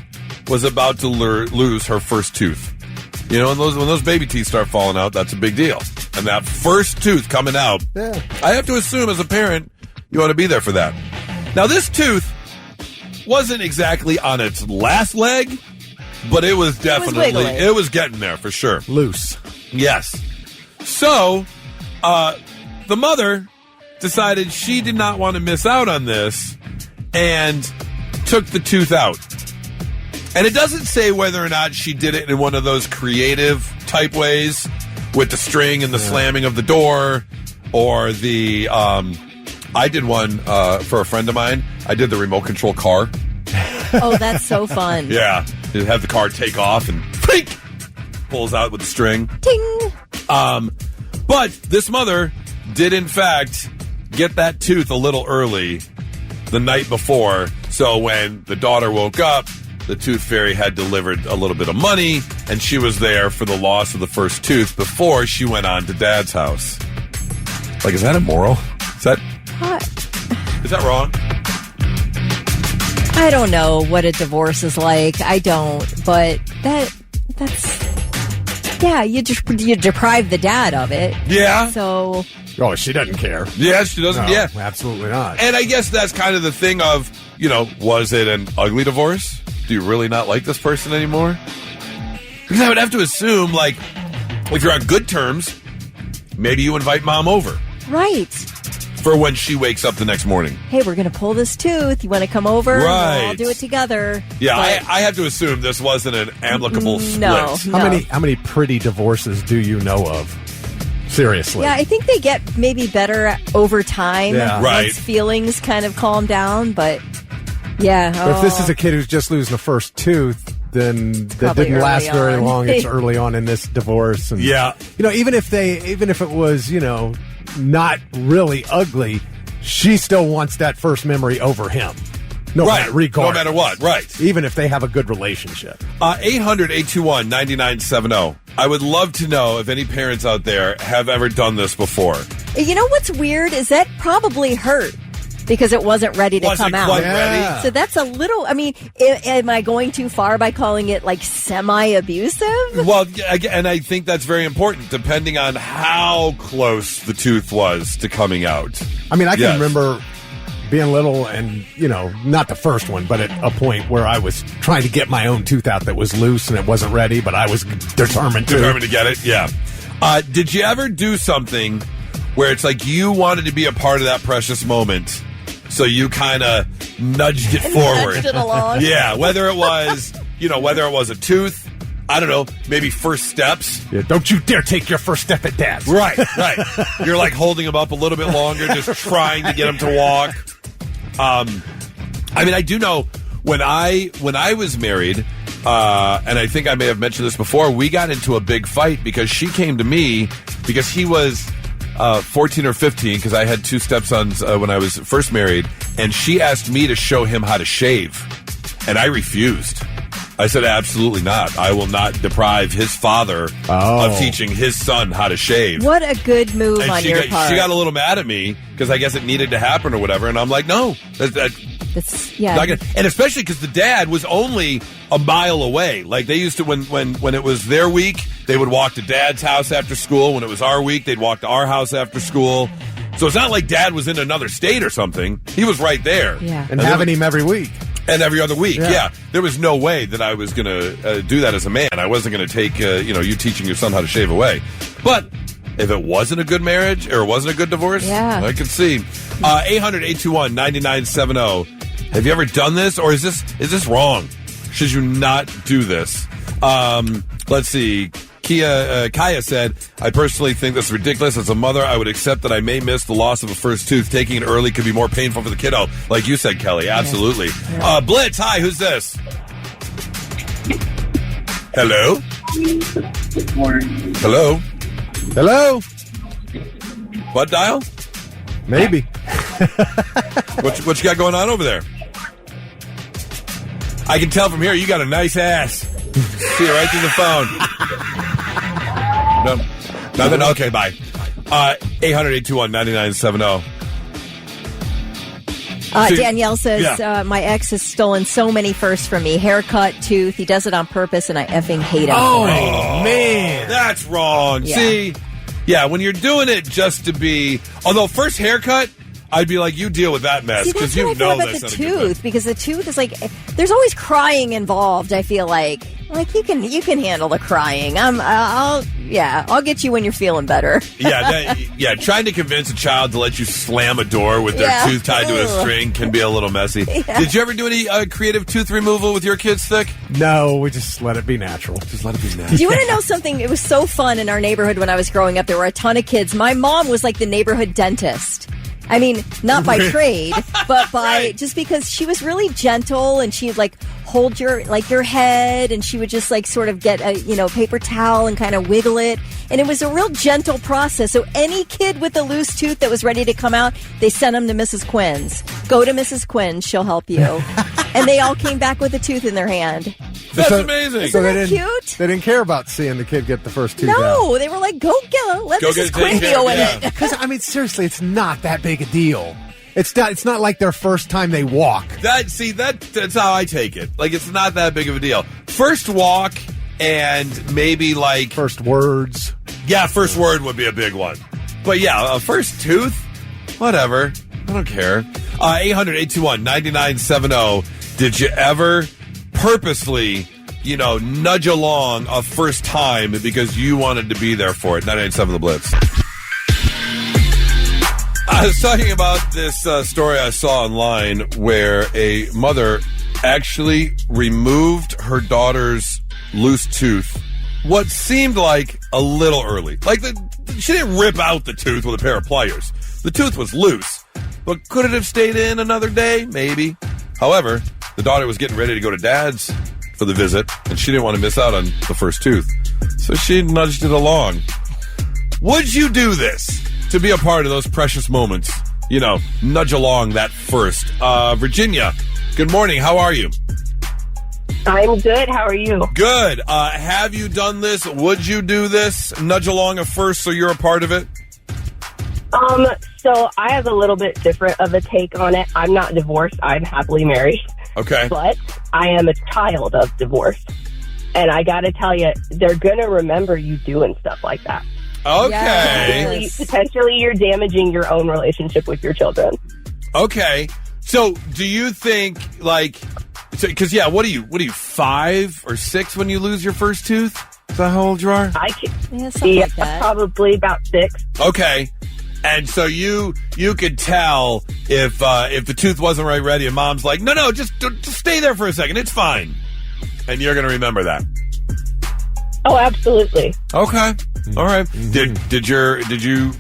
was about to lose her first tooth. When those baby teeth start falling out, that's a big deal. And that first tooth coming out, I have to assume as a parent, you want to be there for that. Now, this tooth wasn't exactly on its last leg, but it was definitely, it was getting there for sure. Loose. Yes. So, the mother decided she did not want to miss out on this and took the tooth out. And it doesn't say whether or not she did it in one of those creative type ways with the string and the slamming of the door, or the I did one for a friend of mine. I did the remote control car. Oh, that's so fun. Yeah. You have the car take off and pink, pulls out with the string. Ting. But this mother did, in fact, get that tooth a little early the night before. So when the daughter woke up, the tooth fairy had delivered a little bit of money, and she was there for the loss of the first tooth before she went on to Dad's house. Like, is that immoral? Is that wrong? I don't know what a divorce is like. I don't, but that's yeah. You deprive the dad of it. Yeah. So. Oh, she doesn't care. Yeah, she doesn't. No, yeah, absolutely not. And I guess that's kind of the thing of, was it an ugly divorce? Do you really not like this person anymore? Because I would have to assume, like, if you're on good terms, maybe you invite mom over. Right. For when she wakes up the next morning. Hey, we're going to pull this tooth. You want to come over? Right. We'll all do it together. Yeah, I have to assume this wasn't an amicable split. No. How many pretty divorces do you know of? Seriously. Yeah, I think they get maybe better over time. Yeah. Right. Once feelings kind of calm down, but yeah. But if this is a kid who's just losing the first tooth, then that Probably didn't last very on. long. It's early on in this divorce. And, Yeah. even if it was, not really ugly, she still wants that first memory over him. No matter what, right. Even if they have a good relationship. 800-821-9970. I would love to know if any parents out there have ever done this before. You know what's weird is that probably hurt because it wasn't ready to come out. Wasn't quite ready. So that's a little, am I going too far by calling it like semi-abusive? Well, and I think that's very important, depending on how close the tooth was to coming out. I can remember being little and, not the first one, but at a point where I was trying to get my own tooth out that was loose and it wasn't ready, but I was determined to get it, yeah. Did you ever do something where it's like you wanted to be a part of that precious moment, so you kind of nudged it forward? Nudged it along. Yeah, whether it was, a tooth, I don't know, maybe first steps. Yeah, don't you dare take your first step at Dad's. Right. You're like holding him up a little bit longer, just trying to get him to walk. I do know when I was married, and I think I may have mentioned this before, we got into a big fight because she came to me because he was 14 or 15, because I had two stepsons when I was first married, and she asked me to show him how to shave, and I refused. I said, absolutely not. I will not deprive his father of teaching his son how to shave. What a good move on your part. She got a little mad at me because I guess it needed to happen or whatever, and I'm like, no. That's yeah. Not gonna, and especially because the dad was only a mile away. Like, they used to, when it was their week, they would walk to Dad's house after school. When it was our week, they'd walk to our house after school. So it's not like Dad was in another state or something. He was right there. Yeah. And having him every week. And every other week, yeah. There was no way that I was going to do that as a man. I wasn't going to take, you teaching your son how to shave away. But if it wasn't a good marriage or it wasn't a good divorce, I could see. 800-821-9970. Have you ever done this, or is this wrong? Should you not do this? Let's see. Kaya said, I personally think this is ridiculous. As a mother, I would accept that I may miss the loss of a first tooth. Taking it early could be more painful for the kiddo. Like you said, Kelly. Absolutely. Yeah. Blitz, hi. Who's this? Hello? Hello? Hello? What dial? Maybe. What you got going on over there? I can tell from here you got a nice ass. See it right through the phone. No, nothing. Okay, bye. 800-821-9970. Danielle says, my ex has stolen so many firsts from me. Haircut, tooth. He does it on purpose, and I effing hate him. Oh, man. That's wrong. Yeah. See? Yeah, when you're doing it just to be... Although, first haircut, I'd be like, you deal with that mess, because you know that's about not the a good tooth, because the tooth is like, there's always crying involved. I feel like you can handle the crying. I'll get you when you're feeling better. Trying to convince a child to let you slam a door with their tooth tied to a string can be a little messy. Yeah. Did you ever do any creative tooth removal with your kids, Thick? No, we just let it be natural. Just let it be natural. Do you want to know something? It was so fun in our neighborhood when I was growing up. There were a ton of kids. My mom was like the neighborhood dentist. I mean, not by trade, but by just because she was really gentle, and she'd like hold your head, and she would just like sort of get a paper towel and kind of wiggle it, and it was a real gentle process. So any kid with a loose tooth that was ready to come out, they sent them to Mrs. Quinn's. Go to Mrs. Quinn's, she'll help you. And they all came back with a tooth in their hand. That's amazing. So Isn't that cute? They didn't care about seeing the kid get the first tooth out. No, they were like, let Mrs. Quinn deal with it. Because, I mean, seriously, it's not that big a deal. It's not like their first time they walk. That's how I take it. Like, it's not that big of a deal. First walk and maybe like... First words. Yeah, first word would be a big one. But yeah, a first tooth? Whatever. I don't care. 800-821-9970. Did you ever purposely, nudge along a first time because you wanted to be there for it? 987 The Blitz. I was talking about this story I saw online where a mother actually removed her daughter's loose tooth what seemed like a little early. Like, she didn't rip out the tooth with a pair of pliers. The tooth was loose. But could it have stayed in another day? Maybe. However, the daughter was getting ready to go to Dad's for the visit, and she didn't want to miss out on the first tooth. So she nudged it along. Would you do this to be a part of those precious moments? Nudge along that first. Virginia, good morning. How are you? I'm good. How are you? Good. Have you done this? Would you do this? Nudge along a first so you're a part of it? So I have a little bit different of a take on it. I'm not divorced. I'm happily married. Okay. But I am a child of divorce. And I got to tell you, they're going to remember you doing stuff like that. Okay. Yes. Potentially you're damaging your own relationship with your children. Okay. So do you think, because, what are you, 5 or 6 when you lose your first tooth? Is that how old you are? Something like that. Probably about 6. Okay. And so you could tell if the tooth wasn't right ready, and Mom's like, no, just stay there for a second. It's fine. And you're going to remember that. Oh, absolutely. Okay. All right. Did you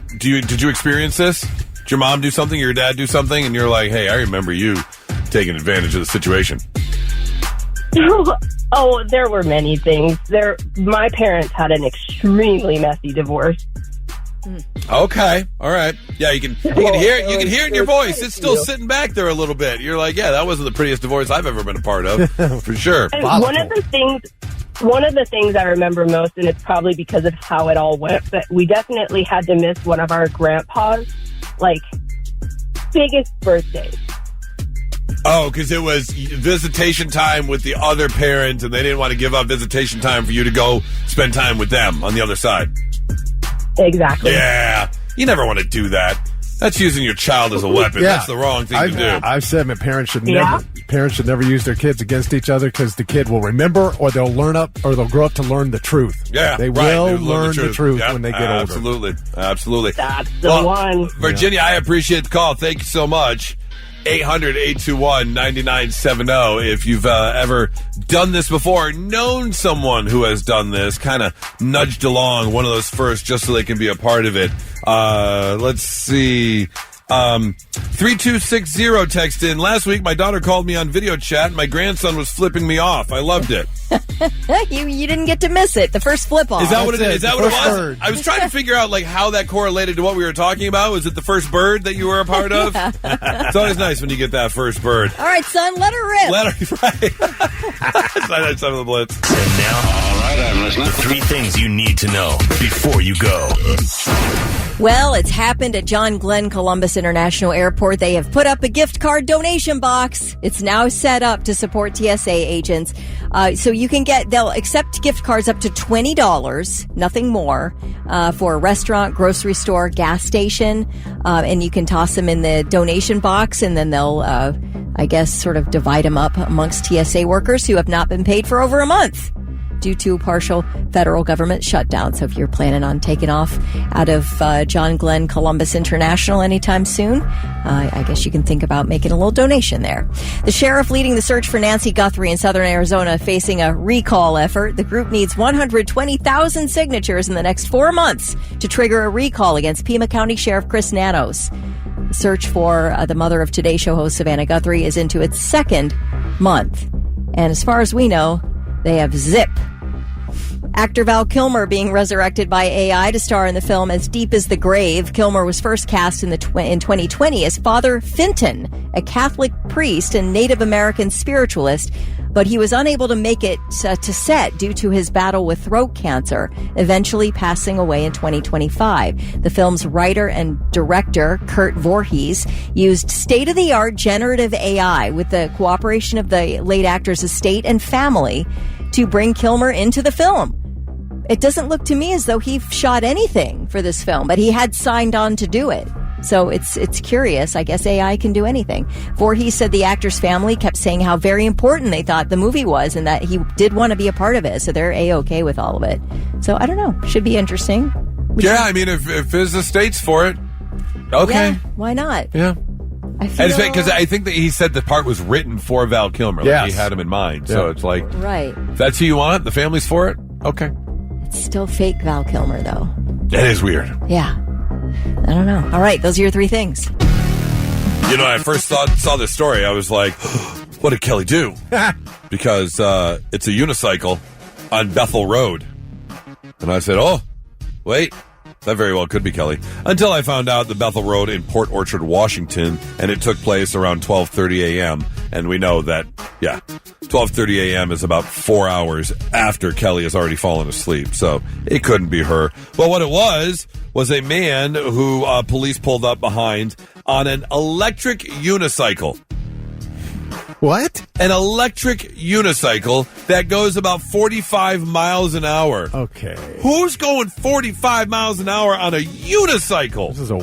experience this? Did your mom do something, or your dad do something, and you're like, hey, I remember you taking advantage of the situation? Oh, there were many things. My parents had an extremely messy divorce. Okay, all right. Yeah, you can hear it in your voice. It's still sitting back there a little bit. You're like, yeah, that wasn't the prettiest divorce I've ever been a part of, for sure. One of the things I remember most, and it's probably because of how it all went, but we definitely had to miss one of our grandpa's biggest birthdays. Oh, because it was visitation time with the other parent, and they didn't want to give up visitation time for you to go spend time with them on the other side. Exactly. Yeah. You never want to do that. That's using your child as a weapon. Yeah. That's the wrong thing to do. I've said my parents should never use their kids against each other, because the kid will remember, or they'll grow up to learn the truth. Yeah, they will learn the truth when they get older. Absolutely. That's the one. Virginia, I appreciate the call. Thank you so much. 800-821-9970. If you've ever done this before, known someone who has done this, kind of nudged along one of those first just so they can be a part of it. Let's see. 3260 text in. Last week, my daughter called me on video chat, and my grandson was flipping me off. I loved it. You didn't get to miss it. The first flip off. Is that what it is? Is that what it was? Bird. I was trying to figure out how that correlated to what we were talking about. Was it the first bird that you were a part of? Yeah. It's always nice when you get that first bird. All right, son, let her rip. Right. That's some of the Blitz. And now, all right, I'm listening. The 3 things you need to know before you go. Well, it's happened at John Glenn Columbus International Airport. They have put up a gift card donation box. It's now set up to support TSA agents. So you can they'll accept gift cards up to $20, nothing more, for a restaurant, grocery store, gas station. And you can toss them in the donation box, and then they'll, I guess, sort of divide them up amongst TSA workers who have not been paid for over a month due to partial federal government shutdown. So if you're planning on taking off out of John Glenn Columbus International anytime soon, I guess you can think about making a little donation there. The sheriff leading the search for Nancy Guthrie in southern Arizona facing a recall effort. The group needs 120,000 signatures in the next 4 months to trigger a recall against Pima County Sheriff Chris Nanos. The search for the mother of Today Show host Savannah Guthrie is into its second month. And as far as we know, they have zip. Actor Val Kilmer being resurrected by AI to star in the film As Deep as the Grave. Kilmer was first cast in 2020 as Father Fenton, a Catholic priest and Native American spiritualist, but he was unable to make it to set due to his battle with throat cancer, eventually passing away in 2025. The film's writer and director, Kurt Voorhees, used state-of-the-art generative AI with the cooperation of the late actor's estate and family to bring Kilmer into the film. It doesn't look to me as though he shot anything for this film, but he had signed on to do it. So it's curious. I guess AI can do anything. Voorhees said the actor's family kept saying how very important they thought the movie was and that he did want to be a part of it. So they're A-okay with all of it. So I don't know. Should be interesting. I mean, if his estate's for it, okay. Yeah, why not? Yeah. Because I think that he said the part was written for Val Kilmer. Like he had him in mind. So it's like, right. If that's who you want, the family's for it, okay. It's still fake Val Kilmer, though. That is weird. Yeah. I don't know. All right, those are your three things. You know, I first saw this story, I was like, what did Kelly do? Because it's a unicycle on Bethel Road. And I said, oh, wait. That very well could be Kelly. Until I found out the Bethel Road in Port Orchard, Washington, and it took place around 12:30 a.m. And we know that, 12:30 a.m. is about 4 hours after Kelly has already fallen asleep. So it couldn't be her. But what it was a man who police pulled up behind on an electric unicycle. What? An electric unicycle that goes about 45 miles an hour. Okay. Who's going 45 miles an hour on a unicycle? This is a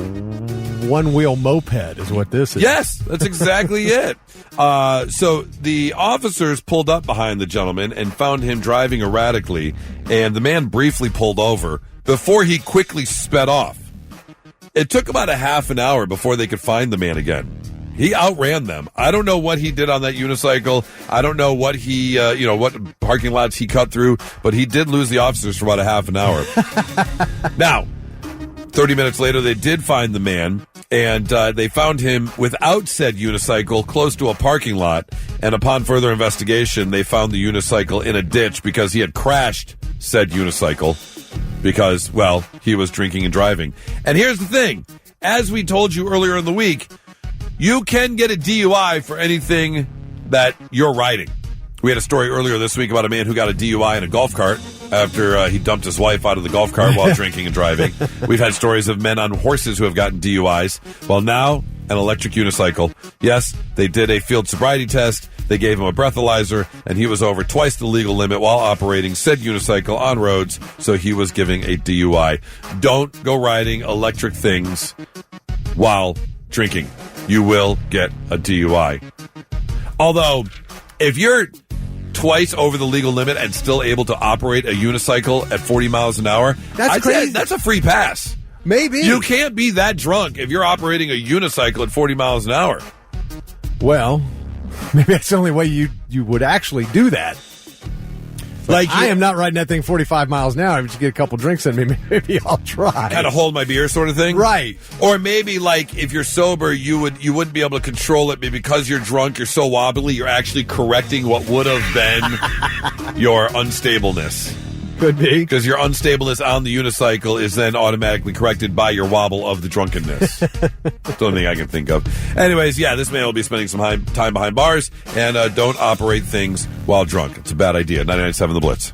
one-wheel moped is what this is. Yes, that's exactly it. So the officers pulled up behind the gentleman and found him driving erratically, and the man briefly pulled over before he quickly sped off. It took about a half an hour before they could find the man again. He outran them. I don't know what he did on that unicycle. I don't know what he, what parking lots he cut through, but he did lose the officers for about a half an hour. Now, 30 minutes later, they did find the man, and they found him without said unicycle close to a parking lot. And upon further investigation, they found the unicycle in a ditch because he had crashed said unicycle because, well, he was drinking and driving. And here's the thing. As we told you earlier in the week, you can get a DUI for anything that you're riding. We had a story earlier this week about a man who got a DUI in a golf cart after he dumped his wife out of the golf cart while drinking and driving. We've had stories of men on horses who have gotten DUIs. Well, now, an electric unicycle. Yes, they did a field sobriety test. They gave him a breathalyzer, and he was over twice the legal limit while operating said unicycle on roads, so he was giving a DUI. Don't go riding electric things while drinking. You will get a DUI. Although, if you're twice over the legal limit and still able to operate a unicycle at 40 miles an hour, that's crazy. That's a free pass. Maybe. You can't be that drunk if you're operating a unicycle at 40 miles an hour. Well, maybe that's the only way you would actually do that. Like I am not riding that thing 45 miles an hour. If you get a couple drinks in me, maybe I'll try. Kind of hold my beer sort of thing? Right. Or maybe like if you're sober, you wouldn't be able to control it, but because you're drunk, you're so wobbly, you're actually correcting what would have been your unstableness. Could be. Because your unstableness on the unicycle is then automatically corrected by your wobble of the drunkenness. That's the only thing I can think of. Anyways, this man will be spending some time behind bars, and don't operate things while drunk. It's a bad idea. 99.7 The Blitz.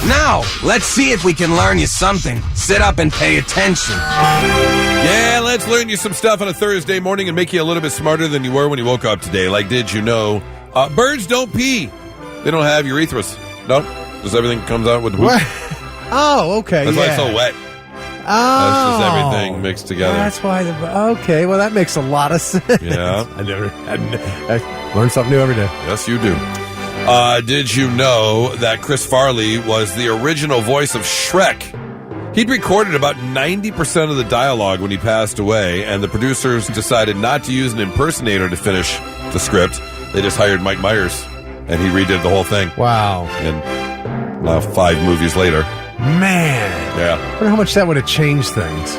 Now, let's see if we can learn you something. Sit up and pay attention. Yeah, let's learn you some stuff on a Thursday morning and make you a little bit smarter than you were when you woke up today. Like, did you know birds don't pee? They don't have urethras. No? Just everything comes out with the poop. Oh, okay. That's why it's so wet. Oh. That's just everything mixed together. That's why. Okay, well, that makes a lot of sense. Yeah. I learn something new every day. Yes, you do. Did you know that Chris Farley was the original voice of Shrek? He'd recorded about 90% of the dialogue when he passed away, and the producers decided not to use an impersonator to finish the script. They just hired Mike Myers, and he redid the whole thing. Wow. And 5 movies later. Man. Yeah. I wonder how much that would have changed things.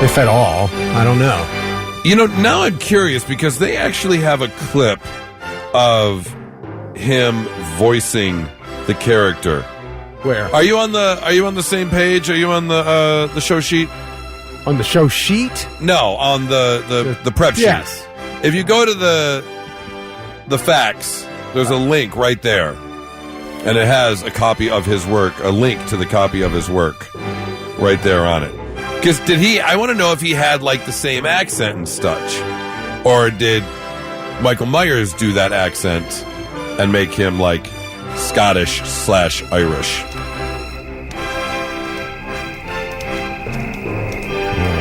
If at all. I don't know. You know, now I'm curious because they actually have a clip of him voicing the character. Where? Are you on the same page? Are you on the show sheet? On the show sheet? No, on the prep sheet. Yes. If you go to the facts, there's a link right there. And it has a copy of his work, a link to the copy of his work right there on it. Because I want to know if he had like the same accent and such. Or did Michael Myers do that accent and make him like Scottish/Irish?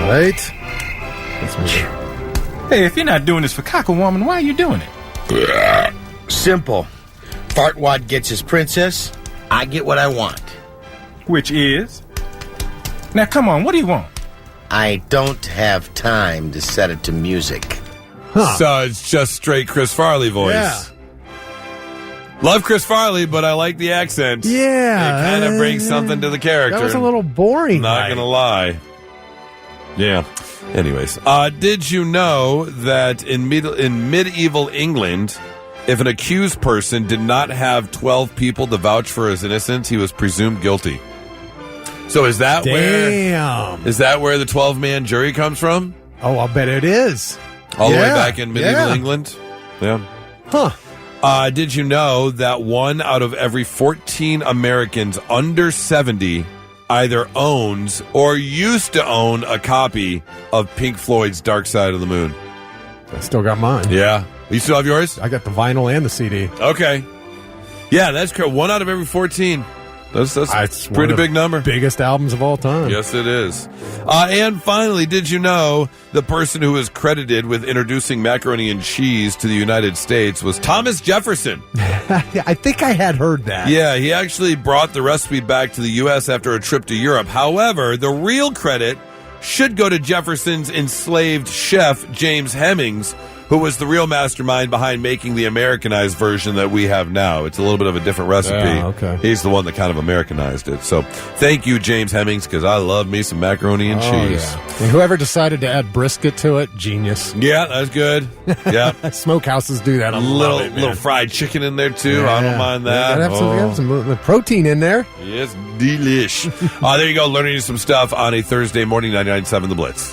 All right. Hey, if you're not doing this for Cocklewoman, why are you doing it? Simple. Fartwad gets his princess, I get what I want. Which is? Now, come on, what do you want? I don't have time to set it to music. Huh. So it's just straight Chris Farley voice. Yeah. Love Chris Farley, but I like the accent. Yeah. It kind of brings something to the character. That was a little boring. Not going to lie. Yeah. Anyways, did you know that in medieval England, if an accused person did not have 12 people to vouch for his innocence, he was presumed guilty? So is that where the 12-man jury comes from? Oh, I'll bet it is. All the way back in medieval England? Yeah. Huh. Did you know that 1 out of every 14 Americans under 70 either owns or used to own a copy of Pink Floyd's Dark Side of the Moon? I still got mine. Yeah. You still have yours? I got the vinyl and the CD. Okay. Yeah, that's correct. 1 out of every 14. That's a pretty big number. Biggest albums of all time. Yes, it is. And finally, did you know the person who was credited with introducing macaroni and cheese to the United States was Thomas Jefferson? I think I had heard that. Yeah, he actually brought the recipe back to the U.S. after a trip to Europe. However, the real credit should go to Jefferson's enslaved chef, James Hemings, who was the real mastermind behind making the Americanized version that we have now. It's a little bit of a different recipe. Yeah, okay. He's the one that kind of Americanized it. So thank you, James Hemings, because I love me some macaroni and cheese. Yeah. And whoever decided to add brisket to it, genius. Yeah, that's good. Yeah. Smokehouses do that. I love it, man. Little fried chicken in there, too. Yeah. I don't mind that. Have some protein in there. Yes, delish. There you go, learning some stuff on a Thursday morning, 99.7 The Blitz.